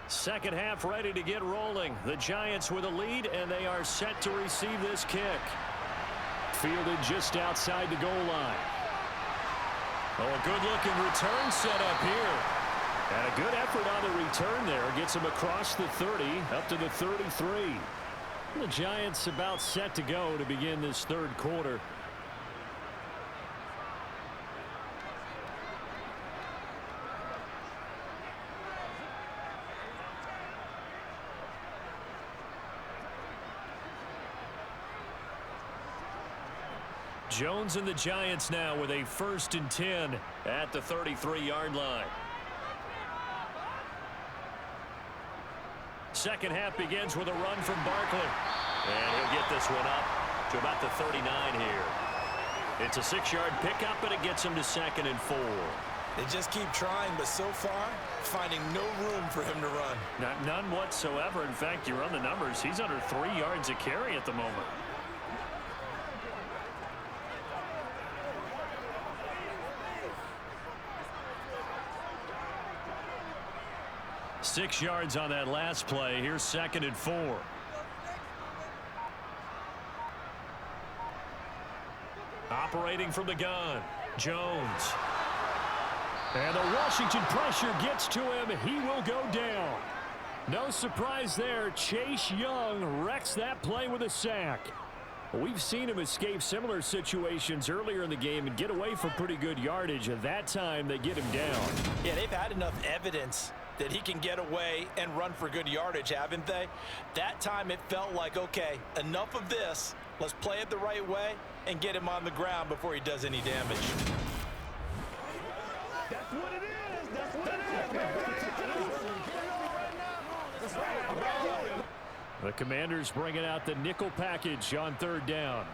Second half ready to get rolling. The Giants with a lead, and they are set to receive this kick. Fielded just outside the goal line. Oh, a good-looking return set up here. And a good effort on the return there. Gets him across the 30, up to the 33. The Giants about set to go to begin this third quarter. Jones and the Giants now with a 1st and 10 at the 33-yard line. Second half begins with a run from Barkley. And he'll get this one up to about the 39 here. It's a 6-yard pickup, and it gets him to 2nd and 4. They just keep trying, but so far, finding no room for him to run. None whatsoever. In fact, you run the numbers. He's under 3 yards a carry at the moment. Six yards on that last play. Here's 2nd and 4. Operating from the gun, Jones. And the Washington pressure gets to him. He will go down. No surprise there. Chase Young wrecks that play with a sack. We've seen him escape similar situations earlier in the game and get away for pretty good yardage. At that time, they get him down. Yeah, they've had enough evidence that he can get away and run for good yardage, haven't they? That time it felt like, okay, enough of this. Let's play it the right way and get him on the ground before he does any damage. That's what it is. That's what it is. The Commanders bringing out the nickel package on 3rd down.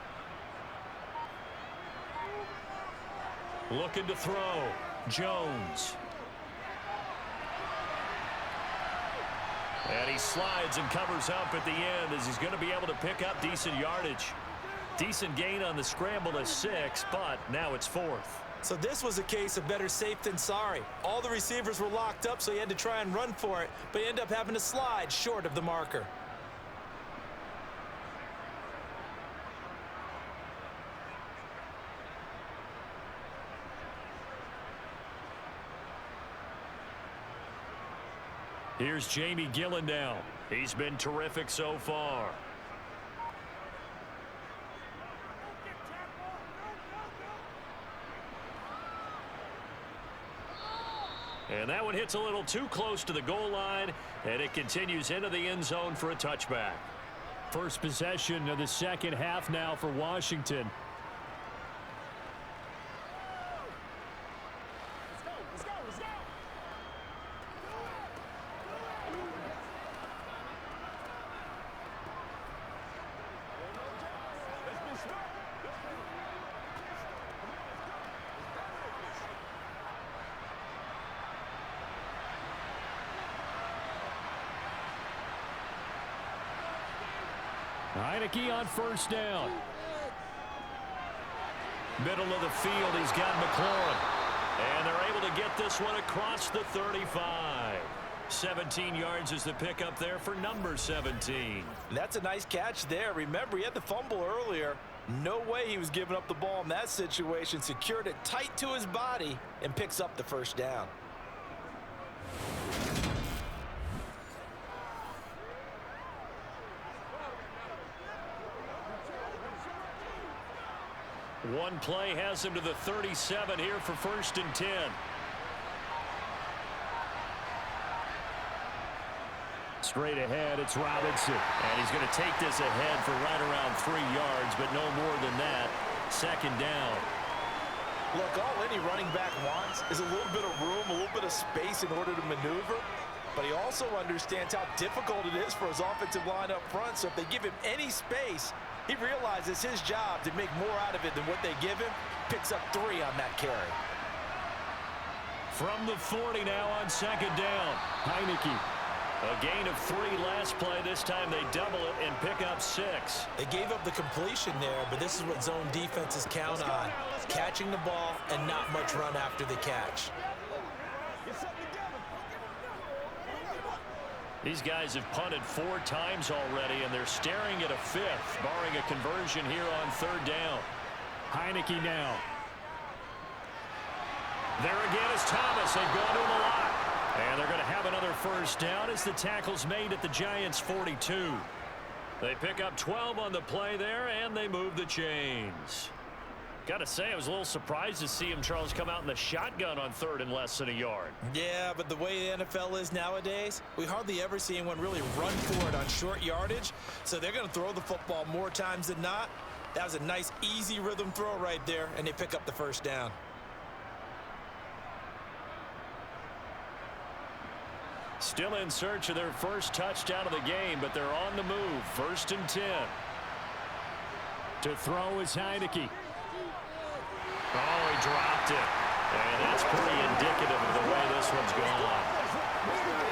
Looking to throw. Jones. And he slides and covers up at the end as he's going to be able to pick up decent yardage. Decent gain on the scramble to 6, but now it's 4th. So this was a case of better safe than sorry. All the receivers were locked up, so he had to try and run for it, but he ended up having to slide short of the marker. Here's Jamie Gillen now. He's been terrific so far. And that one hits a little too close to the goal line, and it continues into the end zone for a touchback. First possession of the second half now for Washington. Heineke on first down. Middle of the field, he's got McLaurin. And they're able to get this one across the 35. 17 yards is the pickup there for number 17. That's a nice catch there. Remember, he had the fumble earlier. No way he was giving up the ball in that situation. Secured it tight to his body and picks up the first down. One play has him to the 37 here for 1st and 10. Straight ahead, it's Robinson. And he's going to take this ahead for right around 3 yards, but no more than that. 2nd down. Look, all any running back wants is a little bit of room, a little bit of space in order to maneuver. But he also understands how difficult it is for his offensive line up front. So if they give him any space, he realizes his job to make more out of it than what they give him. Picks up 3 on that carry. From the 40 now on 2nd down. Heineke. A gain of 3 last play. This time they double it and pick up 6. They gave up the completion there, but this is what zone defenses count on. Catching the ball and not much run after the catch. These guys have punted 4 times already, and they're staring at a 5th, barring a conversion here on 3rd down. Heineke now. There again is Thomas. They've gone to him a lot. And they're going to have another first down as the tackle's made at the Giants' 42. They pick up 12 on the play there, and they move the chains. Got to say, I was a little surprised to see him, Charles, come out in the shotgun on 3rd and less than a yard. Yeah, but the way the NFL is nowadays, we hardly ever see anyone really run for it on short yardage. So they're going to throw the football more times than not. That was a nice, easy rhythm throw right there, and they pick up the first down. Still in search of their first touchdown of the game, but they're on the move. 1st and 10. To throw is Heineke. Oh, he dropped it. And that's pretty indicative of the way this one's gone.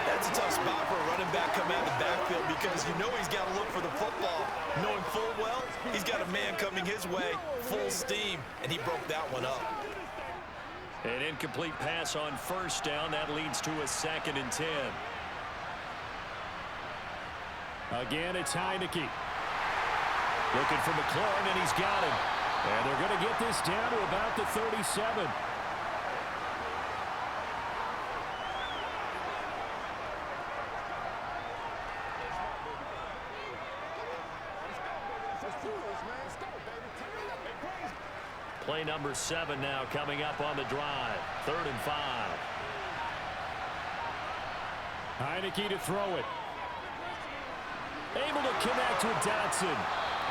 That's a tough spot for a running back coming out of the backfield because you know he's got to look for the football. Knowing full well, he's got a man coming his way, full steam, and he broke that one up. An incomplete pass on 1st down. That leads to a 2nd and 10. Again, it's Heineke. Looking for McLaurin, and he's got him. And they're going to get this down to about the 37. Play number 7 now coming up on the drive. 3rd and 5. Heineke to throw it. Able to connect with Dotson.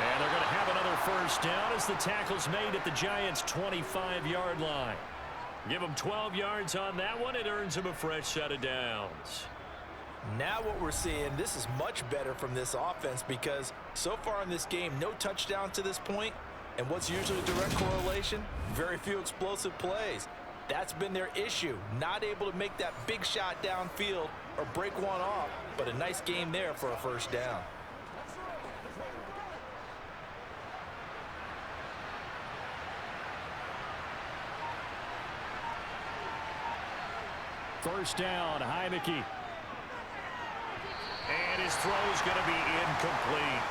And they're going to have another first down as the tackle's made at the Giants' 25-yard line. Give them 12 yards on that one. It earns them a fresh set of downs. Now what we're seeing, this is much better from this offense because so far in this game, no touchdown to this point. And what's usually a direct correlation? Very few explosive plays. That's been their issue. Not able to make that big shot downfield or break one off. But a nice game there for a first down. First down, Heineke. And his throw's going to be incomplete.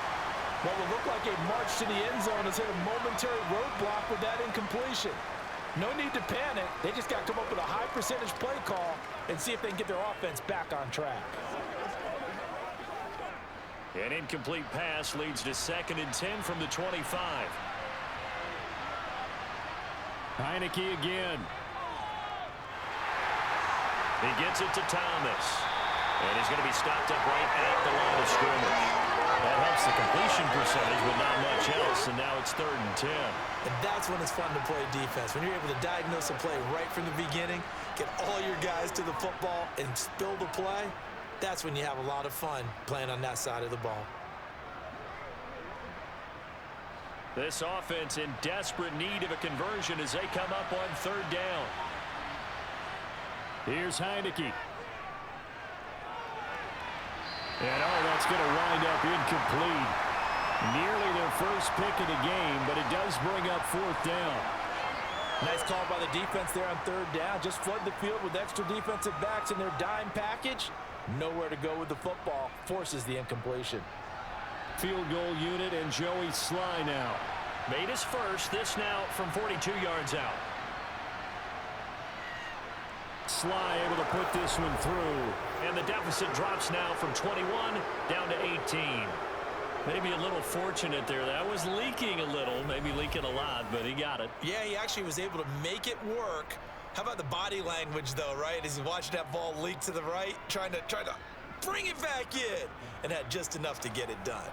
What will look like a march to the end zone has hit a momentary roadblock with that incompletion. No need to panic. They just got to come up with a high percentage play call and see if they can get their offense back on track. An incomplete pass leads to 2nd and 10 from the 25. Heineke again. He gets it to Thomas. And he's going to be stopped up right at the line of scrimmage. That helps the completion percentage, but not much else, and now it's 3rd and 10. And that's when it's fun to play defense. When you're able to diagnose a play right from the beginning, get all your guys to the football, and spill the play, that's when you have a lot of fun playing on that side of the ball. This offense in desperate need of a conversion as they come up on 3rd down. Here's Heineke. And that's going to wind up incomplete. Nearly their first pick of the game, but it does bring up 4th down. Nice call by the defense there on 3rd down. Just flood the field with extra defensive backs in their dime package. Nowhere to go with the football. Forces the incompletion. Field goal unit and Joey Sly now. Made his first. This now from 42 yards out. Sly able to put this one through. And the deficit drops now from 21 down to 18. Maybe a little fortunate there. That was leaking a little, maybe leaking a lot, but he got it. Yeah, he actually was able to make it work. How about the body language, though, right? As he watched that ball leak to the right, trying to bring it back in, and had just enough to get it done.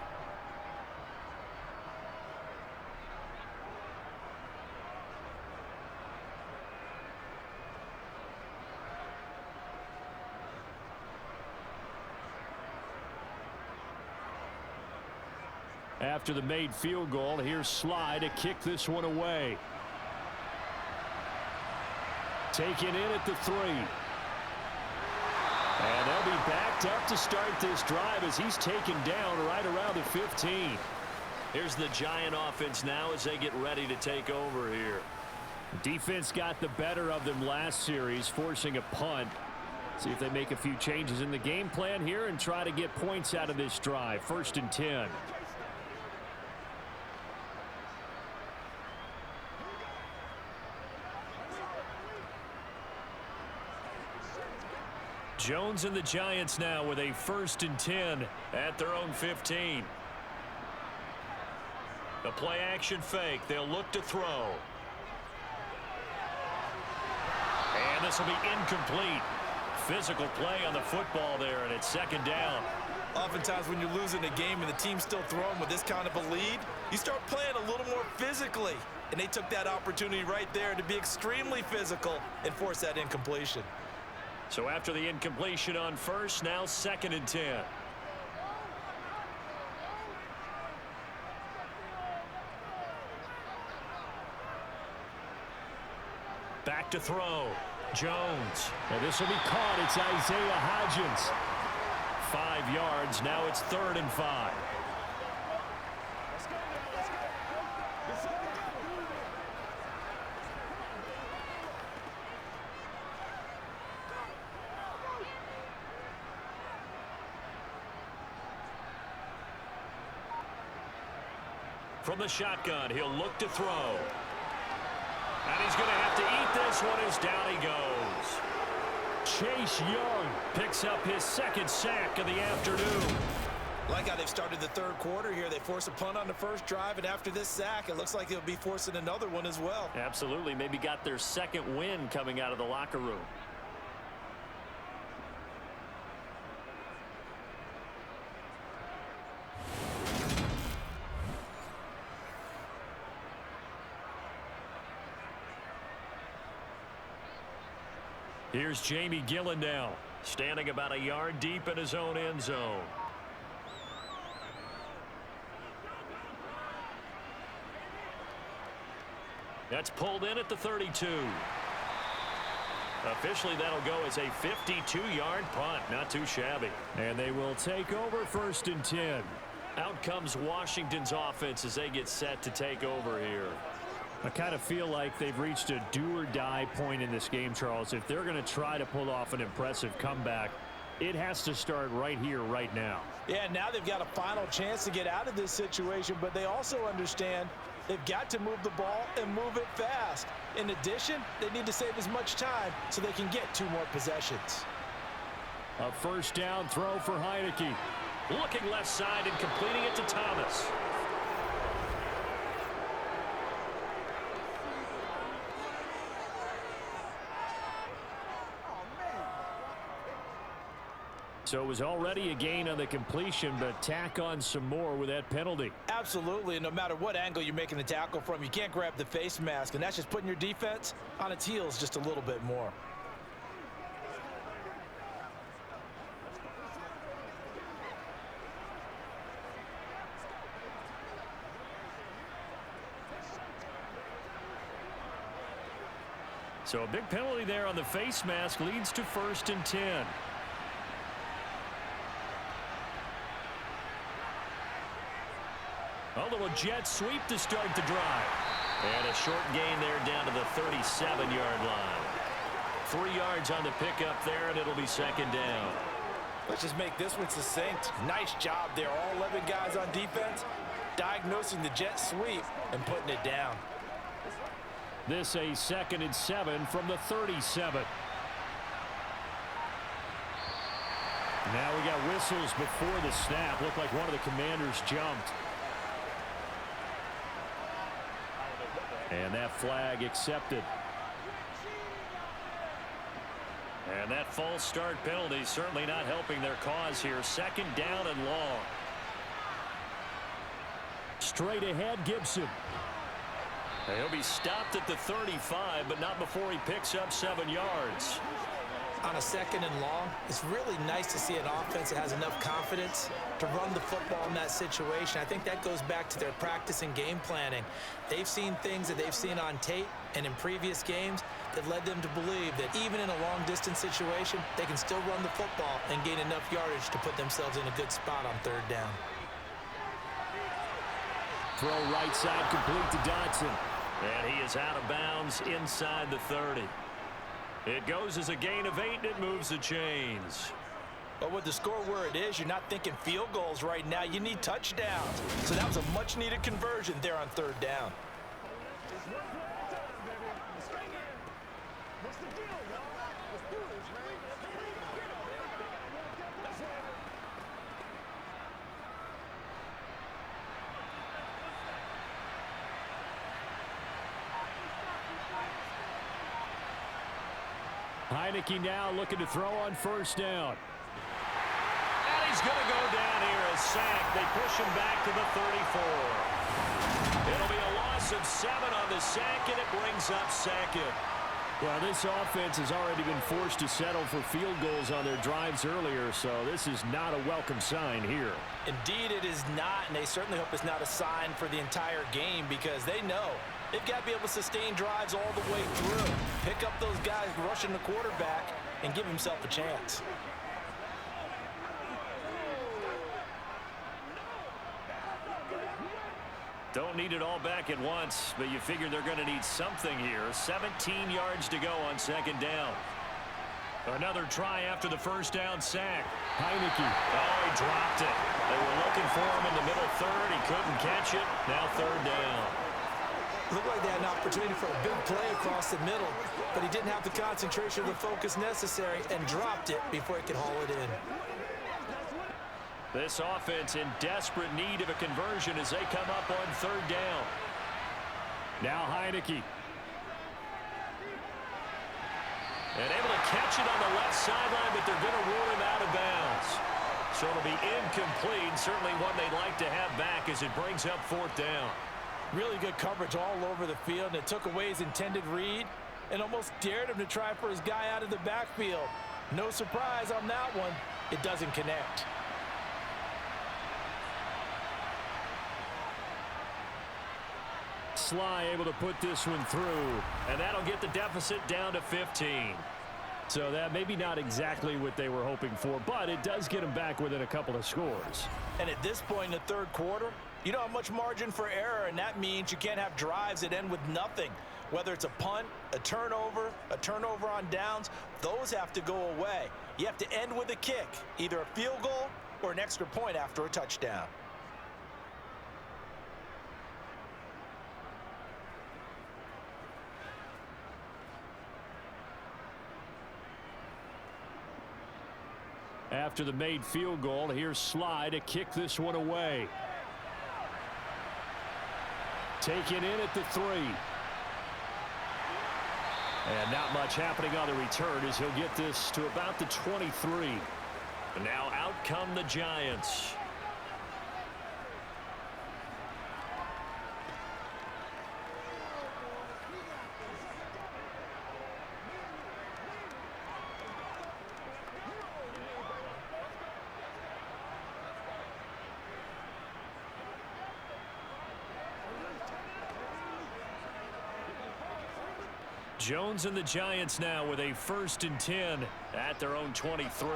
After the made field goal, here's Sly to kick this one away. Taken in at the 3. And they'll be backed up to start this drive as he's taken down right around the 15. Here's the Giant offense now as they get ready to take over here. Defense got the better of them last series, forcing a punt. See if they make a few changes in the game plan here and try to get points out of this drive. 1st and 10. Jones and the Giants now with a 1st and 10 at their own 15. The play action fake. They'll look to throw. And this will be incomplete. Physical play on the football there, and it's 2nd down. Oftentimes when you're losing a game and the team's still throwing with this kind of a lead, you start playing a little more physically. And they took that opportunity right there to be extremely physical and force that incompletion. So after the incompletion on 1st, now 2nd and 10. Back to throw. Jones. And this will be caught. It's Isaiah Hodgins. 5 yards. Now it's 3rd and 5. From the shotgun, he'll look to throw. And he's going to have to eat this one as down he goes. Chase Young picks up his 2nd sack of the afternoon. Like how they've started the 3rd quarter here. They force a punt on the 1st drive, and after this sack, it looks like they'll be forcing another one as well. Absolutely. Maybe got their 2nd win coming out of the locker room. Here's Jamie Gillen now, standing about a yard deep in his own end zone. That's pulled in at the 32. Officially, that'll go as a 52-yard punt. Not too shabby. And they will take over 1st and 10. Out comes Washington's offense as they get set to take over here. I kind of feel like they've reached a do-or-die point in this game, Charles. If they're going to try to pull off an impressive comeback, it has to start right here, right now. Yeah, now they've got a final chance to get out of this situation, but they also understand They've got to move the ball and move it fast. In addition, they need to save as much time so they can get 2 more possessions. A first down throw for Heineke. Looking left side and completing it to Thomas. So it was already a gain on the completion, but tack on some more with that penalty. Absolutely, and no matter what angle you're making the tackle from, you can't grab the face mask, and that's just putting your defense on its heels just a little bit more. So a big penalty there on the face mask leads to 1st and 10. A little jet sweep to start the drive. And a short gain there down to the 37-yard line. 3 yards on the pickup there, and it'll be 2nd down. Let's just make this one succinct. Nice job there. All 11 guys on defense diagnosing the jet sweep and putting it down. This a 2nd and 7 from the 37. Now we got whistles before the snap. Looked like one of the Commanders jumped. And that flag accepted. And that false start penalty certainly not helping their cause here. 2nd down and long. Straight ahead, Gibson. He'll be stopped at the 35, but not before he picks up 7 yards. On a 2nd and long, it's really nice to see an offense that has enough confidence to run the football in that situation. I think that goes back to their practice and game planning. They've seen things that they've seen on tape and in previous games that led them to believe that even in a long-distance situation, they can still run the football and gain enough yardage to put themselves in a good spot on 3rd down. Throw right side complete to Dotson. And he is out of bounds inside the 30. It goes as a gain of 8, and it moves the chains. But with the score where it is, you're not thinking field goals right now. You need touchdowns. So that was a much-needed conversion there on 3rd down. Heineke now looking to throw on 1st down. And he's going to go down here as sacked. They push him back to the 34. It'll be a loss of 7 on the sack, and it brings up 2nd. Well, this offense has already been forced to settle for field goals on their drives earlier, so this is not a welcome sign here. Indeed, it is not, and they certainly hope it's not a sign for the entire game because they know they've got to be able to sustain drives all the way through. Pick up those guys rushing the quarterback and give himself a chance. Don't need it all back at once, but you figure they're going to need something here. 17 yards to go on 2nd down. Another try after the 1st down sack. Heineke. Oh, he dropped it. They were looking for him in the middle 3rd. He couldn't catch it. Now 3rd down. Looked like they had an opportunity for a big play across the middle, but he didn't have the concentration or the focus necessary and dropped it before he could haul it in. This offense in desperate need of a conversion as they come up on 3rd down. Now Heineke. And able to catch it on the left sideline, but they're going to rule him out of bounds. So it'll be incomplete, certainly one they'd like to have back as it brings up 4th down. Really good coverage all over the field, and it took away his intended read and almost dared him to try for his guy out of the backfield. No surprise on that one. It doesn't connect. Sly able to put this one through, and that'll get the deficit down to 15. So that maybe not exactly what they were hoping for, but it does get them back within a couple of scores. And at this point in the 3rd quarter, you don't have much margin for error, and that means you can't have drives that end with nothing. Whether it's a punt, a turnover on downs, those have to go away. You have to end with a kick, either a field goal or an extra point after a touchdown. After the made field goal, here's Sly to kick this one away. Taken in at the 3. And not much happening on the return as he'll get this to about the 23. And now out come the Giants. Jones and the Giants now with a 1st and 10 at their own 23.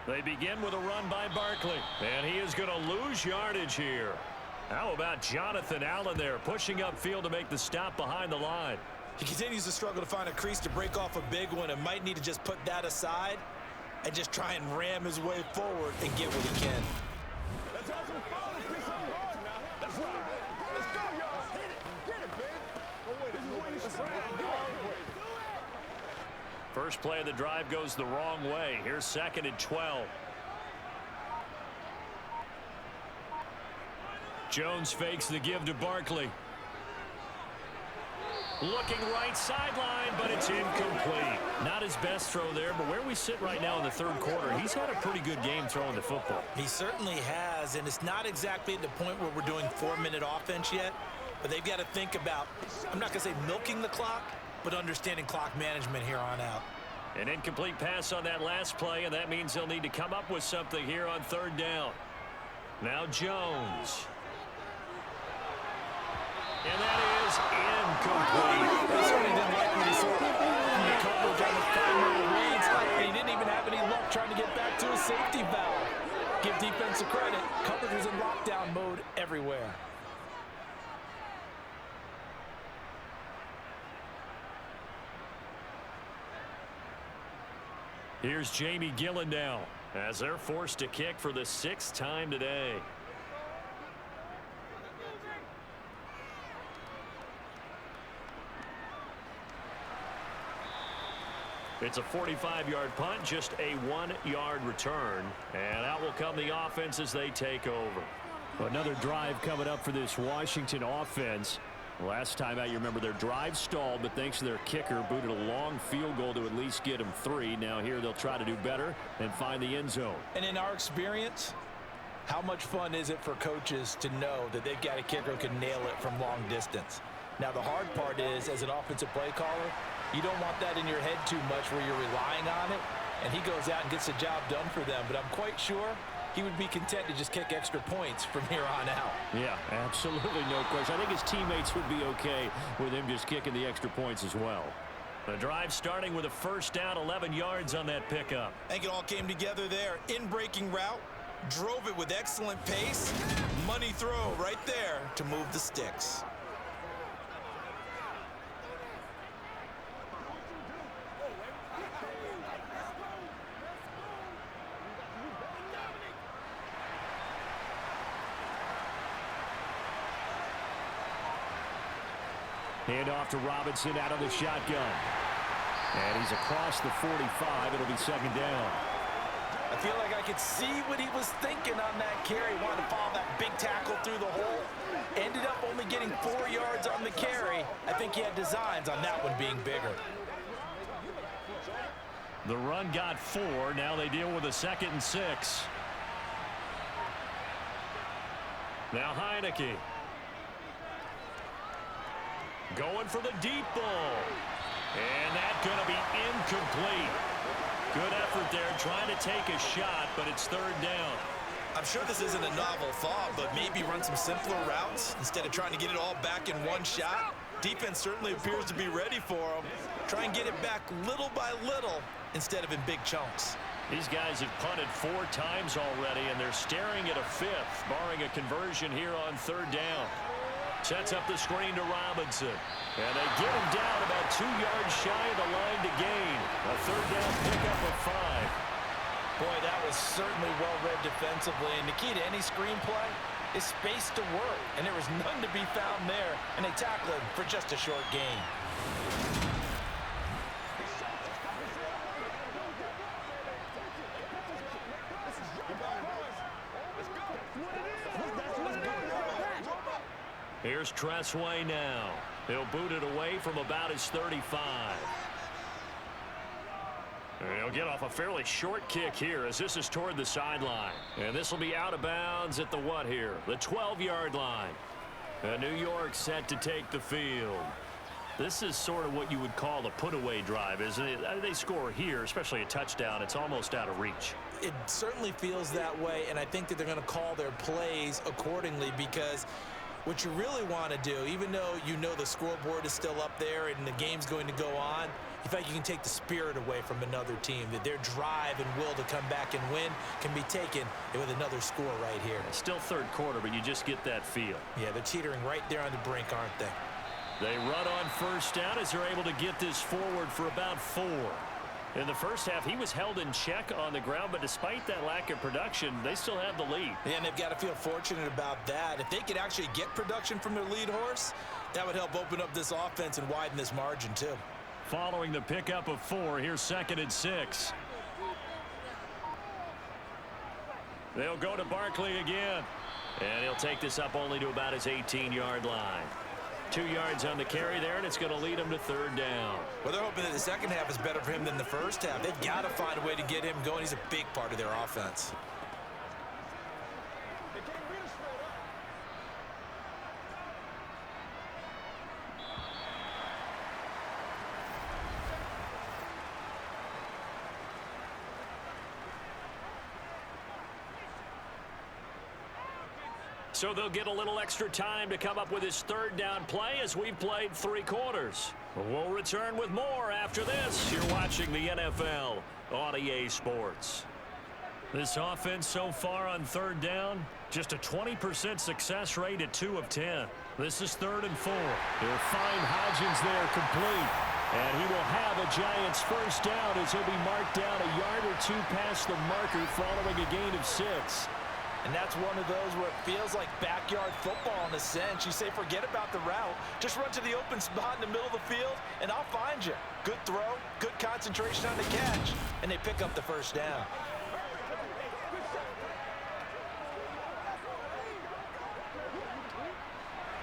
They begin with a run by Barkley, and he is going to lose yardage here. How about Jonathan Allen there pushing upfield to make the stop behind the line? He continues to struggle to find a crease to break off a big one and might need to just put that aside and just try and ram his way forward and get what he can. Let's have some fun. Let's be some hard now. Let's ride. Let's go, y'all. Hit it. Get it, baby. Oh, wait. This is where you should do it. First play of the drive goes the wrong way. Here's 2nd and 12. Jones fakes the give to Barkley. Looking right sideline, but it's incomplete. Not his best throw there, but where we sit right now in the 3rd quarter, he's had a pretty good game throwing the football. He certainly has, and it's not exactly at the point where we're doing 4-minute offense yet, but they've got to think about, I'm not going to say milking the clock, but understanding clock management here on out. An incomplete pass on that last play, and that means they'll need to come up with something here on 3rd down. Now Jones. And that is incomplete. He certainly didn't like what he saw from the coverage on the primary reads, and he didn't even have any luck trying to get back to his safety valve. Give defense a credit. Coverage was in lockdown mode everywhere. Here's Jamie Gillen now as they're forced to kick for the 6th time today. It's a 45-yard punt, just a 1-yard return. And out will come the offense as they take over. Another drive coming up for this Washington offense. Last time out, you remember their drive stalled, but thanks to their kicker, booted a long field goal to at least get them 3. Now here they'll try to do better and find the end zone. And in our experience, how much fun is it for coaches to know that they've got a kicker who can nail it from long distance? Now the hard part is, as an offensive play caller, you don't want that in your head too much where you're relying on it, and he goes out and gets the job done for them. But I'm quite sure he would be content to just kick extra points from here on out. Yeah, absolutely no question. I think his teammates would be okay with him just kicking the extra points as well. The drive starting with a 1st down, 11 yards on that pickup. I think it all came together there. In-breaking route, drove it with excellent pace. Money throw right there to move the sticks. Hand off to Robinson out of the shotgun. And he's across the 45. It'll be 2nd down. I feel like I could see what he was thinking on that carry. Wanted to follow that big tackle through the hole. Ended up only getting 4 yards on the carry. I think he had designs on that one being bigger. The run got 4. Now they deal with a 2nd and 6. Now Heineke. Going for the deep ball. And that's going to be incomplete. Good effort there trying to take a shot, but it's 3rd down. I'm sure this isn't a novel thought, but maybe run some simpler routes instead of trying to get it all back in one shot. Defense certainly appears to be ready for him. Try and get it back little by little instead of in big chunks. These guys have punted 4 times already, and they're staring at a 5th, barring a conversion here on 3rd down. Sets up the screen to Robinson. And they get him down about 2 yards shy of the line to gain. A 3rd down pickup of 5. Boy, that was certainly well-read defensively. And the key to any screenplay is space to work. And there was none to be found there. And they tackle him for just a short gain. Here's Tressway now. He'll boot it away from about his 35. And he'll get off a fairly short kick here as this is toward the sideline. And this will be out of bounds at the what here? The 12-yard line. And New York set to take the field. This is sort of what you would call a put-away drive, isn't it? They score here, especially a touchdown. It's almost out of reach. It certainly feels that way, and I think that they're going to call their plays accordingly because what you really want to do, even though you know the scoreboard is still up there and the game's going to go on, you feel like you can take the spirit away from another team, that their drive and will to come back and win can be taken with another score right here. It's still third quarter, but you just get that feel. Yeah, they're teetering right there on the brink, aren't they? They run on first down as they're able to get this forward for about 4. In the first half, he was held in check on the ground, but despite that lack of production, they still have the lead. Yeah, and they've got to feel fortunate about that. If they could actually get production from their lead horse, that would help open up this offense and widen this margin too. Following the pickup of 4, here's 2nd and 6. They'll go to Barkley again. And he'll take this up only to about his 18-yard line. 2 yards on the carry there, and it's going to lead him to 3rd down. Well, they're hoping that the second half is better for him than the first half. They've got to find a way to get him going. He's a big part of their offense. So they'll get a little extra time to come up with his 3rd down play as we've played 3 quarters. We'll return with more after this. You're watching the NFL on EA Sports. This offense so far on 3rd down, just a 20% success rate at 2 of 10. This is 3rd and 4. They'll find Hodgins there complete. And he will have a Giants first down as he'll be marked down a yard or 2 past the marker following a gain of 6. And that's one of those where it feels like backyard football in a sense. You say forget about the route. Just run to the open spot in the middle of the field, and I'll find you. Good throw, good concentration on the catch, and they pick up the first down.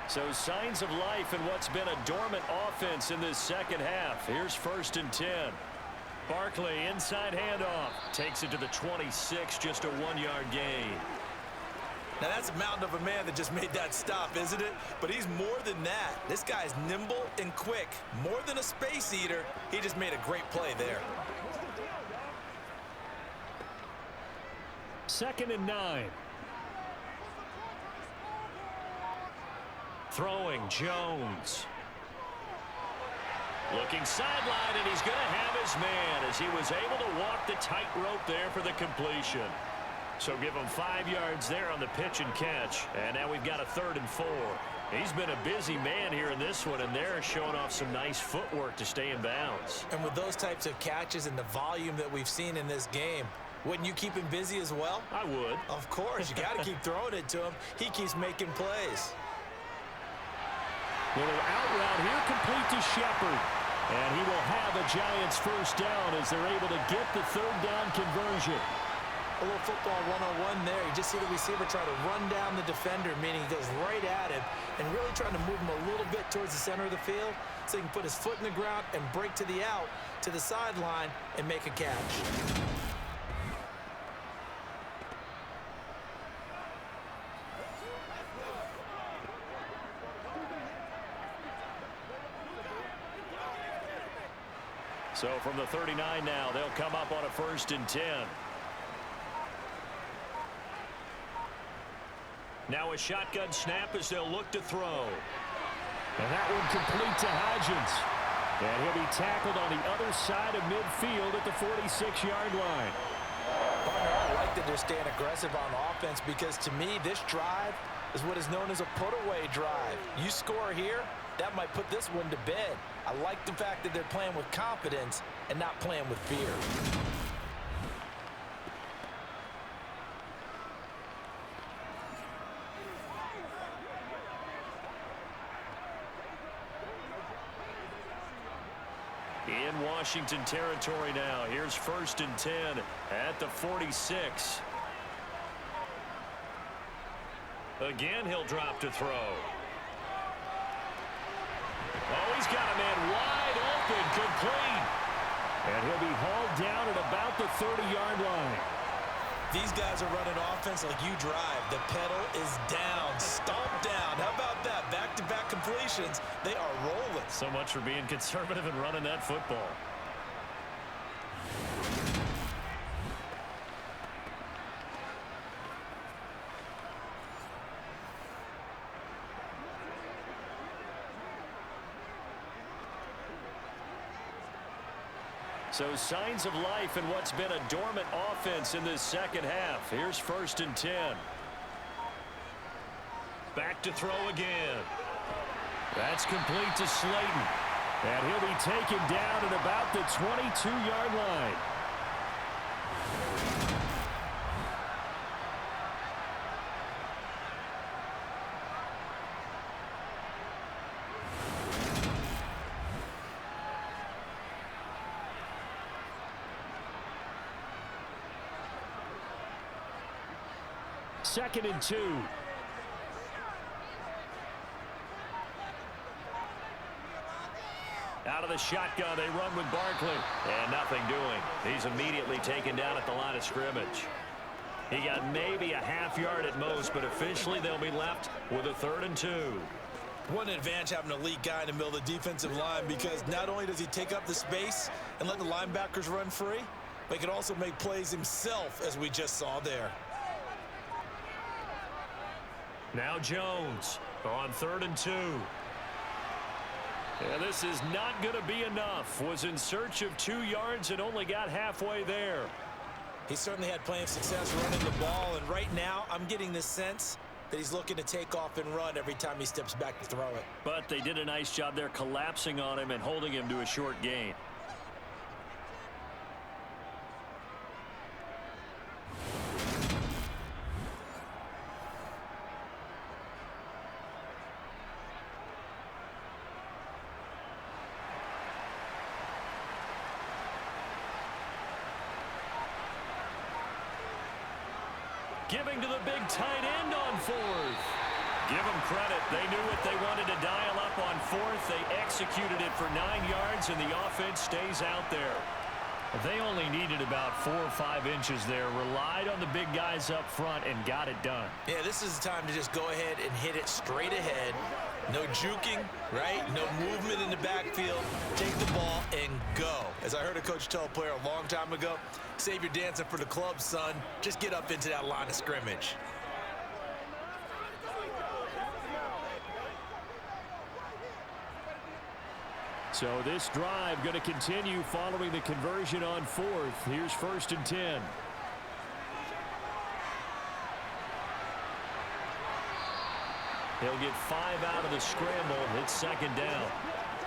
So signs of life in what's been a dormant offense in this second half. Here's 1st and 10. Barkley, inside handoff. Takes it to the 26, just a 1-yard gain. Now, that's a mountain of a man that just made that stop, isn't it? But he's more than that. This guy's nimble and quick. More than a space eater. He just made a great play there. 2nd and 9. Throwing, Jones. Looking sideline, and he's going to have his man as he was able to walk the tightrope there for the completion. So give him 5 yards there on the pitch and catch. And now we've got a 3rd and 4. He's been a busy man here in this one, and they're showing off some nice footwork to stay in bounds. And with those types of catches and the volume that we've seen in this game, wouldn't you keep him busy as well? I would. Of course. You got to keep throwing it to him. He keeps making plays. Little out route here, complete to Shepard. And he will have a Giants first down as they're able to get the 3rd down conversion. A little football 101 there. You just see the receiver try to run down the defender, meaning he goes right at him and really trying to move him a little bit towards the center of the field so he can put his foot in the ground and break to the out, to the sideline, and make a catch. So from the 39 now, they'll come up on a 1st and 10. Now a shotgun snap as they'll look to throw. And that one complete to Hodgins. And he'll be tackled on the other side of midfield at the 46-yard line. I like that they're staying aggressive on offense because to me, this drive is what is known as a put-away drive. You score here, that might put this one to bed. I like the fact that they're playing with confidence and not playing with fear. In Washington territory now. Here's 1st and 10 at the 46. Again, he'll drop to throw. He's got a man wide open, complete. And he'll be hauled down at about the 30-yard line. These guys are running offense like you drive. The pedal is down, stomped down. How about that? Back-to-back completions. They are rolling. So much for being conservative and running that football. So signs of life in what's been a dormant offense in this second half. Here's 1st and 10. Back to throw again. That's complete to Slayton. And he'll be taken down at about the 22-yard line. Second and 2. Out of the shotgun, they run with Barkley. And nothing doing. He's immediately taken down at the line of scrimmage. He got maybe a half yard at most, but officially they'll be left with a 3rd and 2. What an advantage having an elite guy in the middle of the defensive line, because not only does he take up the space and let the linebackers run free, but he can also make plays himself, as we just saw there. Now Jones on 3rd and 2. Yeah, this is not going to be enough. Was in search of 2 yards and only got halfway there. He certainly had plenty of success running the ball, and right now I'm getting the sense that he's looking to take off and run every time he steps back to throw it. But they did a nice job there collapsing on him and holding him to a short gain. Giving to the big tight end on 4th. Give them credit. They knew what they wanted to dial up on 4th. They executed it for 9 yards, and the offense stays out there. They only needed about 4 or 5 inches there. Relied on the big guys up front and got it done. Yeah, this is the time to just go ahead and hit it straight ahead. No juking, right? No movement in the backfield. Take the ball and go. As I heard a coach tell a player a long time ago, save your dancing for the club, son. Just get up into that line of scrimmage. So this drive going to continue following the conversion on 4th. Here's 1st and 10. He'll get 5 out of the scramble. It's 2nd down.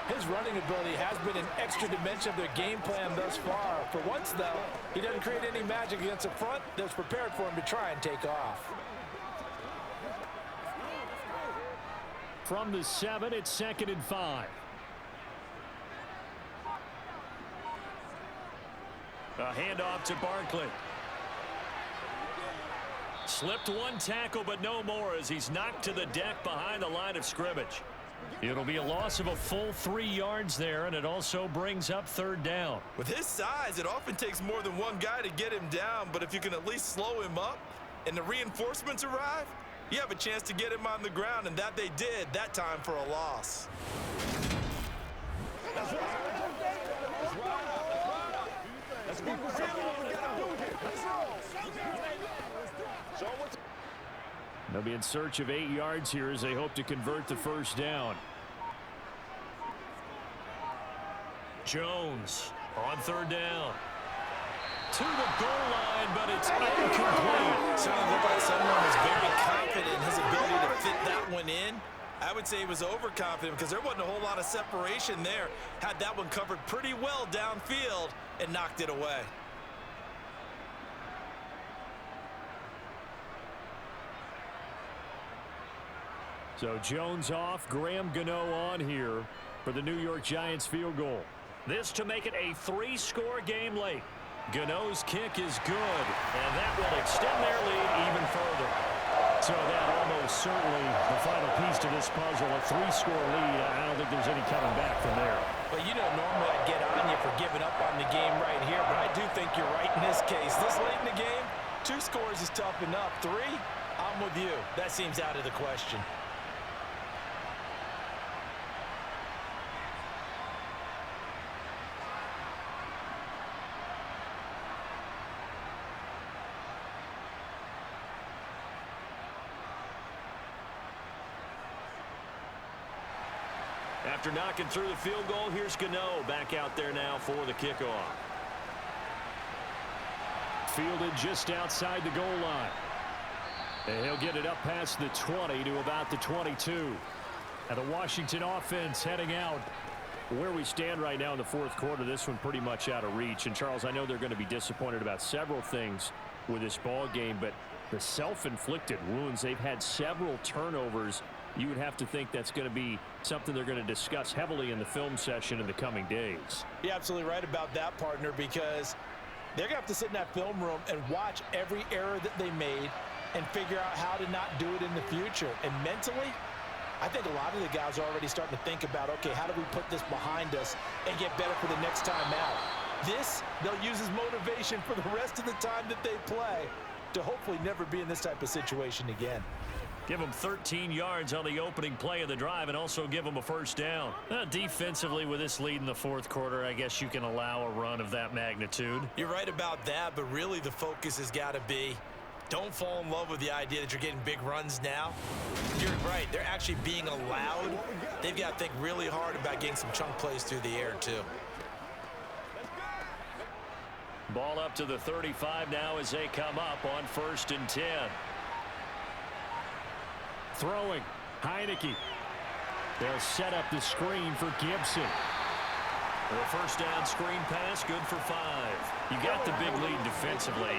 His running ability has been an extra dimension of their game plan thus far. For once, though, he doesn't create any magic against the front that's prepared for him to try and take off. From the 7, it's 2nd and 5. A handoff to Barkley. Slipped one tackle, but no more as he's knocked to the deck behind the line of scrimmage. It'll be a loss of a full 3 yards there, and it also brings up 3rd down. With his size, it often takes more than one guy to get him down, but if you can at least slow him up and the reinforcements arrive, you have a chance to get him on the ground, and that they did that time for a loss. That's right. Let's keep what we gotta do here. Let's go. They'll be in search of 8 yards here as they hope to convert the 1st down. Jones on 3rd down. To the goal line, but it's incomplete. Certainly looked like someone was very confident in his ability to fit that one in. I would say he was overconfident because there wasn't a whole lot of separation there. Had that one covered pretty well downfield and knocked it away. So Jones off, Graham Gano on here for the New York Giants field goal. This to make it a 3-score game late. Gano's kick is good, and that will extend their lead even further. So that almost certainly the final piece to this puzzle, a 3-score lead. I don't think there's any coming back from there. Well, you know, normally I'd get on you for giving up on the game right here, but I do think you're right in this case. This late in the game, 2 scores is tough enough. 3, I'm with you. That seems out of the question. After knocking through the field goal, here's Gano back out there now for the kickoff. Fielded just outside the goal line. And he'll get it up past the 20 to about the 22. And the Washington offense heading out. Where we stand right now in the fourth quarter, this one pretty much out of reach. And, Charles, I know they're going to be disappointed about several things with this ball game, but the self-inflicted wounds, they've had several turnovers. You would have to think that's going to be something they're going to discuss heavily in the film session in the coming days. You're absolutely right about that, partner, because they're going to have to sit in that film room and watch every error that they made and figure out how to not do it in the future. And mentally, I think a lot of the guys are already starting to think about, okay, how do we put this behind us and get better for the next time out? This, they'll use as motivation for the rest of the time that they play to hopefully never be in this type of situation again. Give them 13 yards on the opening play of the drive and also give them a first down. Defensively, with this lead in the fourth quarter, I guess you can allow a run of that magnitude. You're right about that, but really the focus has got to be don't fall in love with the idea that you're getting big runs now. You're right. They're actually being allowed. They've got to think really hard about getting some chunk plays through the air, too. Ball up to the 35 now as they come up on 1st and 10. Throwing, Heineke. They'll set up the screen for Gibson. The first down screen pass, good for 5. You got the big lead defensively.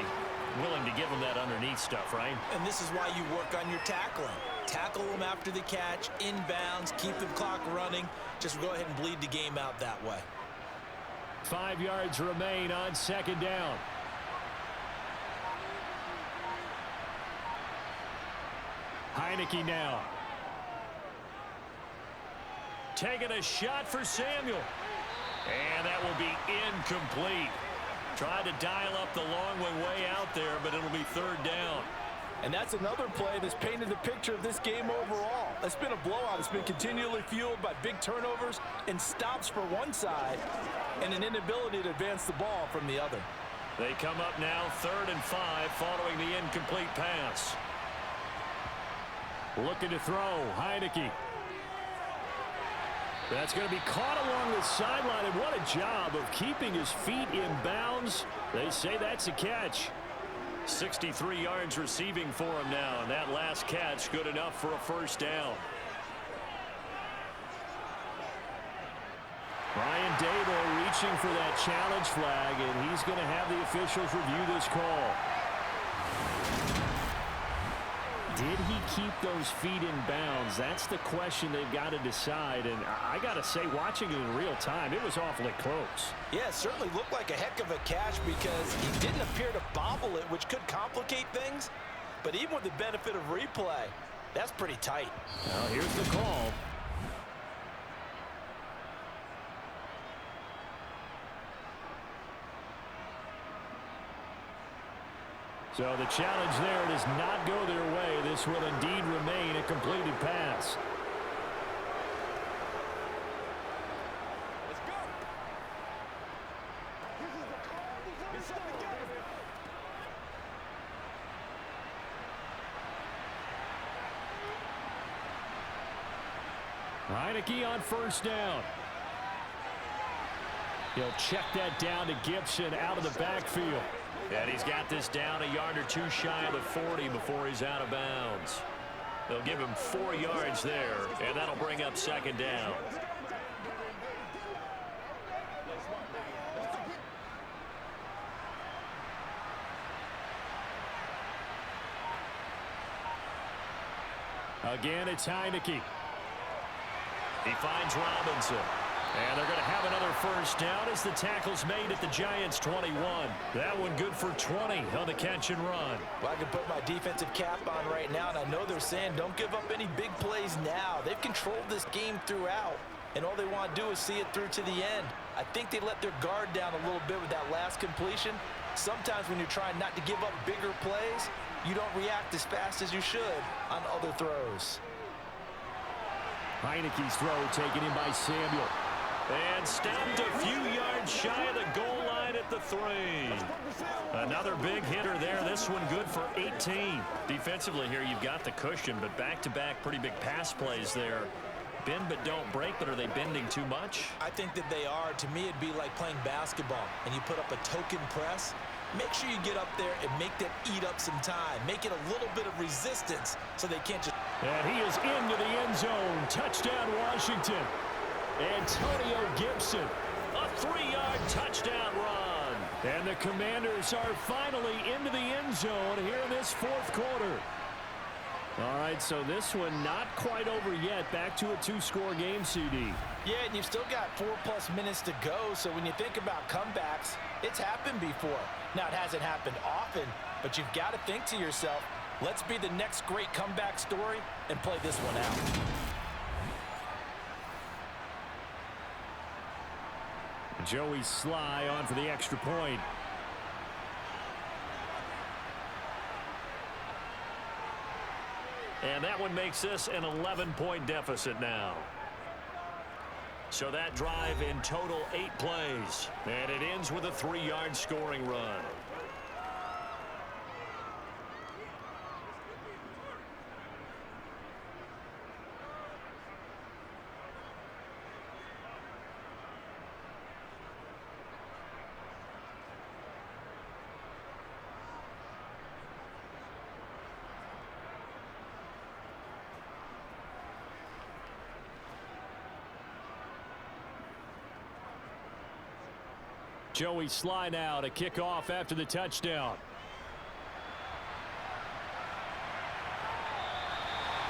Willing to give them that underneath stuff, right? And this is why you work on your tackling. Tackle them after the catch, inbounds, keep the clock running. Just go ahead and bleed the game out that way. 5 yards remain on 2nd down. Heineke now. Taking a shot for Samuel. And that will be incomplete. Tried to dial up the long way out there, but it'll be 3rd down. And that's another play that's painted the picture of this game overall. It's been a blowout. It's been continually fueled by big turnovers and stops for one side and an inability to advance the ball from the other. They come up now 3rd and 5 following the incomplete pass. Looking to throw, Heineke. That's going to be caught along the sideline, and what a job of keeping his feet in bounds. They say that's a catch. 63 yards receiving for him now, and that last catch good enough for a first down. Brian Dable reaching for that challenge flag, and he's going to have the officials review this call. Did he keep those feet in bounds? That's the question they've got to decide. And I got to say, watching it in real time, it was awfully close. Yeah, it certainly looked like a heck of a catch because he didn't appear to bobble it, which could complicate things. But even with the benefit of replay, that's pretty tight. Now, here's the call. So the challenge there does not go their way. This will indeed remain a completed pass. Let's go. This is the call. Get something together. Heineke on 1st down. He'll check that down to Gibson out of the backfield. And he's got this down a yard or two shy of the 40 before he's out of bounds. They'll give him 4 yards there, and that'll bring up 2nd down. Again, it's Heineke. He finds Robinson. And they're going to have another first down as the tackle's made at the Giants' 21. That one good for 20 on the catch and run. Well, I can put my defensive cap on right now, and I know they're saying don't give up any big plays now. They've controlled this game throughout, and all they want to do is see it through to the end. I think they let their guard down a little bit with that last completion. Sometimes when you're trying not to give up bigger plays, you don't react as fast as you should on other throws. Heineke's throw taken in by Samuel. And stopped a few yards shy of the goal line at the 3. Another big hitter there. This one good for 18. Defensively here, you've got the cushion, but back-to-back pretty big pass plays there. Bend but don't break, but are they bending too much? I think that they are. To me, it'd be like playing basketball, and you put up a token press. Make sure you get up there and make them eat up some time. Make it a little bit of resistance so they can't just... And he is into the end zone. Touchdown, Washington. Antonio Gibson, a 3-yard touchdown run. And the Commanders are finally into the end zone here in this fourth quarter. All right, so this one not quite over yet. Back to a 2-score game, CD. Yeah, and you've still got 4+ minutes to go, so when you think about comebacks, it's happened before. Now, it hasn't happened often, but you've got to think to yourself, let's be the next great comeback story and play this one out. Joey Sly on for the extra point. And that one makes this an 11-point deficit now. So that drive in total 8 plays. And it ends with a 3-yard scoring run. Joey Sly now to kick off after the touchdown.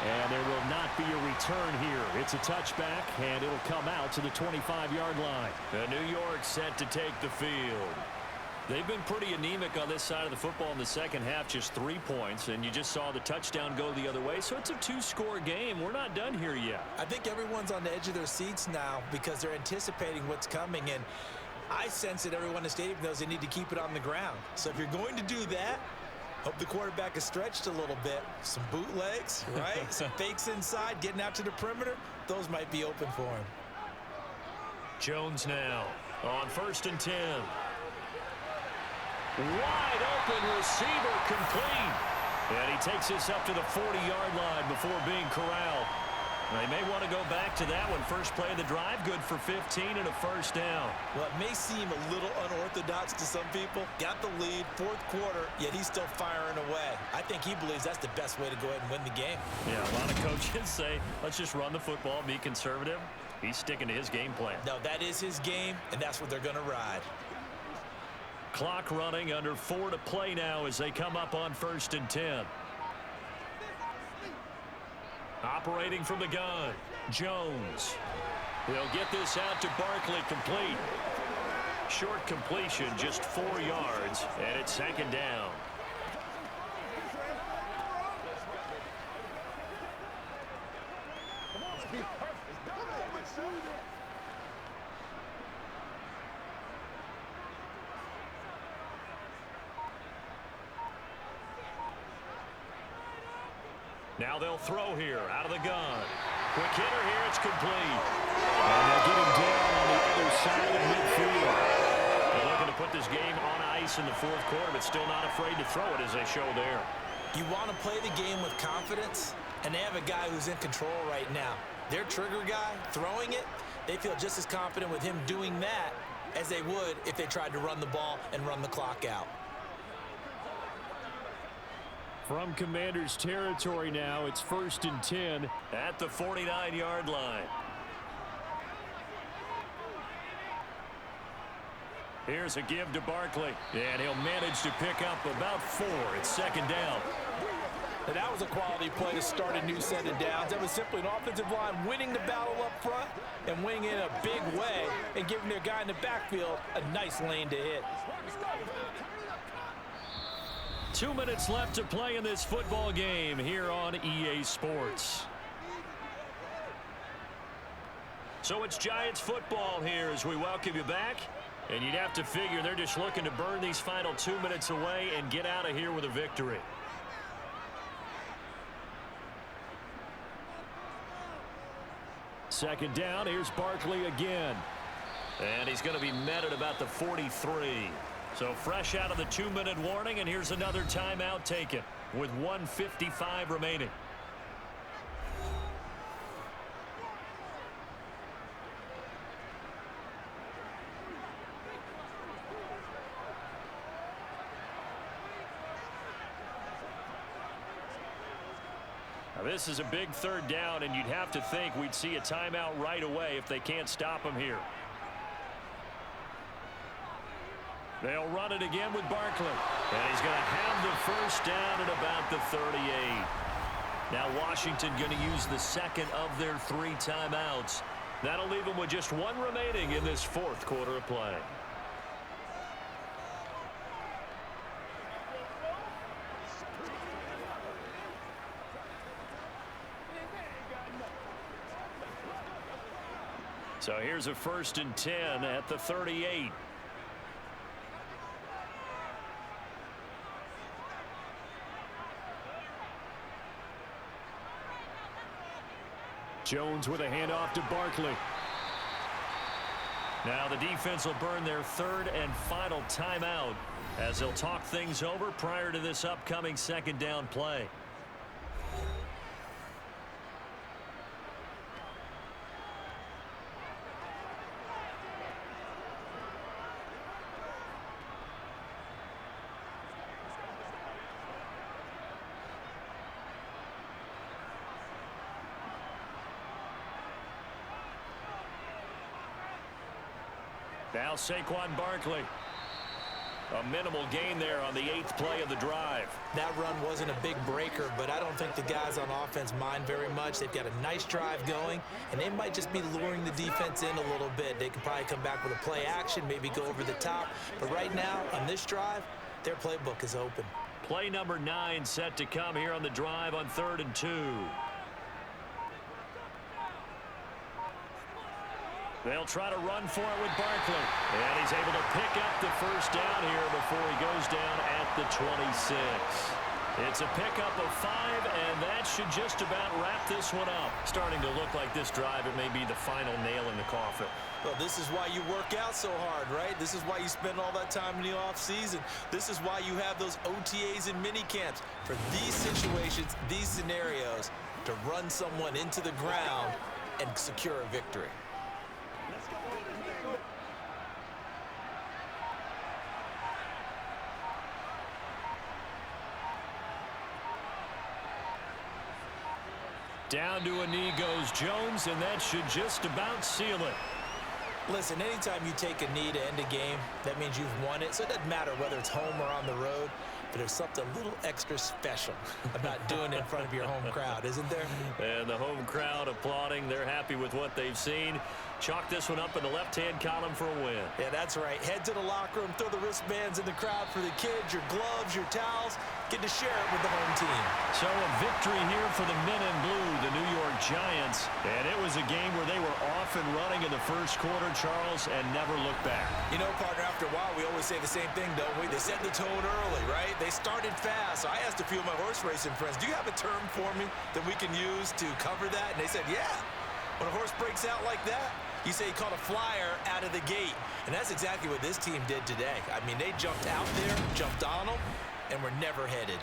And there will not be a return here. It's a touchback, and it'll come out to the 25-yard line. The New York set to take the field. They've been pretty anemic on this side of the football in the second half, just 3 points, and you just saw the touchdown go the other way. So it's a 2-score game. We're not done here yet. I think everyone's on the edge of their seats now because they're anticipating what's coming, and I sense that everyone in the stadium knows they need to keep it on the ground. So if you're going to do that, hope the quarterback is stretched a little bit. Some bootlegs, right? Some fakes inside, getting out to the perimeter. Those might be open for him. Jones now on 1st and 10. Wide open receiver complete. And he takes this up to the 40-yard line before being corralled. They may want to go back to that one. First play of the drive, good for 15 and a first down. Well, it may seem a little unorthodox to some people. Got the lead, 4th quarter, yet he's still firing away. I think he believes that's the best way to go ahead and win the game. Yeah, a lot of coaches say, let's just run the football, be conservative. He's sticking to his game plan. No, that is his game, and that's what they're going to ride. Clock running, under 4 to play now as they come up on 1st and 10. Operating from the gun, Jones. He'll get this out to Barkley, complete. Short completion, just 4 yards, and it's 2nd down. Now they'll throw here out of the gun. Quick hitter here, it's complete. And they'll get him down on the other side of midfield. They're looking to put this game on ice in the 4th quarter, but still not afraid to throw it as they show there. You want to play the game with confidence, and they have a guy who's in control right now. Their trigger guy, throwing it, they feel just as confident with him doing that as they would if they tried to run the ball and run the clock out. From Commanders territory now, it's 1st and 10 at the 49-yard line. Here's a give to Barkley, and he'll manage to pick up about 4. It's 2nd down. Now, that was a quality play to start a new set of downs. That was simply an offensive line winning the battle up front and winning in a big way and giving their guy in the backfield a nice lane to hit. 2 minutes left to play in this football game here on EA Sports. So it's Giants football here as we welcome you back. And you'd have to figure they're just looking to burn these final 2 minutes away and get out of here with a victory. Second down, here's Barkley again. And he's going to be met at about the 43. So fresh out of the 2-minute warning, and here's another timeout taken with 1:55 remaining. Now this is a big third down, and you'd have to think we'd see a timeout right away if they can't stop him here. They'll run it again with Barkley. And he's going to have the first down at about the 38. Now Washington going to use the second of their 3 timeouts. That'll leave them with just 1 remaining in this 4th quarter of play. So here's a 1st and 10 at the 38. Jones with a handoff to Barkley. Now the defense will burn their 3rd and final timeout as they'll talk things over prior to this upcoming 2nd down play. Now Saquon Barkley. A minimal gain there on the 8th play of the drive. That run wasn't a big breaker, but I don't think the guys on offense mind very much. They've got a nice drive going, and they might just be luring the defense in a little bit. They can probably come back with a play action, maybe go over the top. But right now, on this drive, their playbook is open. Play number 9 set to come here on the drive on 3rd and 2. They'll try to run for it with Barkley. And he's able to pick up the first down here before he goes down at the 26. It's a pickup of 5, and that should just about wrap this one up. Starting to look like this drive, it may be the final nail in the coffin. Well, this is why you work out so hard, right? This is why you spend all that time in the offseason. This is why you have those OTAs and mini camps. For these situations, these scenarios, to run someone into the ground and secure a victory. Down to a knee goes Jones, and that should just about seal it. Listen, anytime you take a knee to end a game, that means you've won it. So it doesn't matter whether it's home or on the road, but there's something a little extra special about doing it in front of your home crowd, isn't there? And the home crowd applauding. They're happy with what they've seen. Chalk this one up in the left-hand column for a win. Yeah, that's right. Head to the locker room, throw the wristbands in the crowd for the kids, your gloves, your towels. Get to share it with the home team. So a victory here for the men in blue, the New York Giants. And it was a game where they were off and running in the first quarter, Charles, and never looked back. You know, partner, after a while, we always say the same thing, don't we? They set the tone early, right? They started fast. So I asked a few of my horse racing friends, do you have a term for me that we can use to cover that? And they said, yeah. When a horse breaks out like that, you say he caught a flyer out of the gate. And that's exactly what this team did today. I mean, they jumped out there, jumped on them, and were never headed.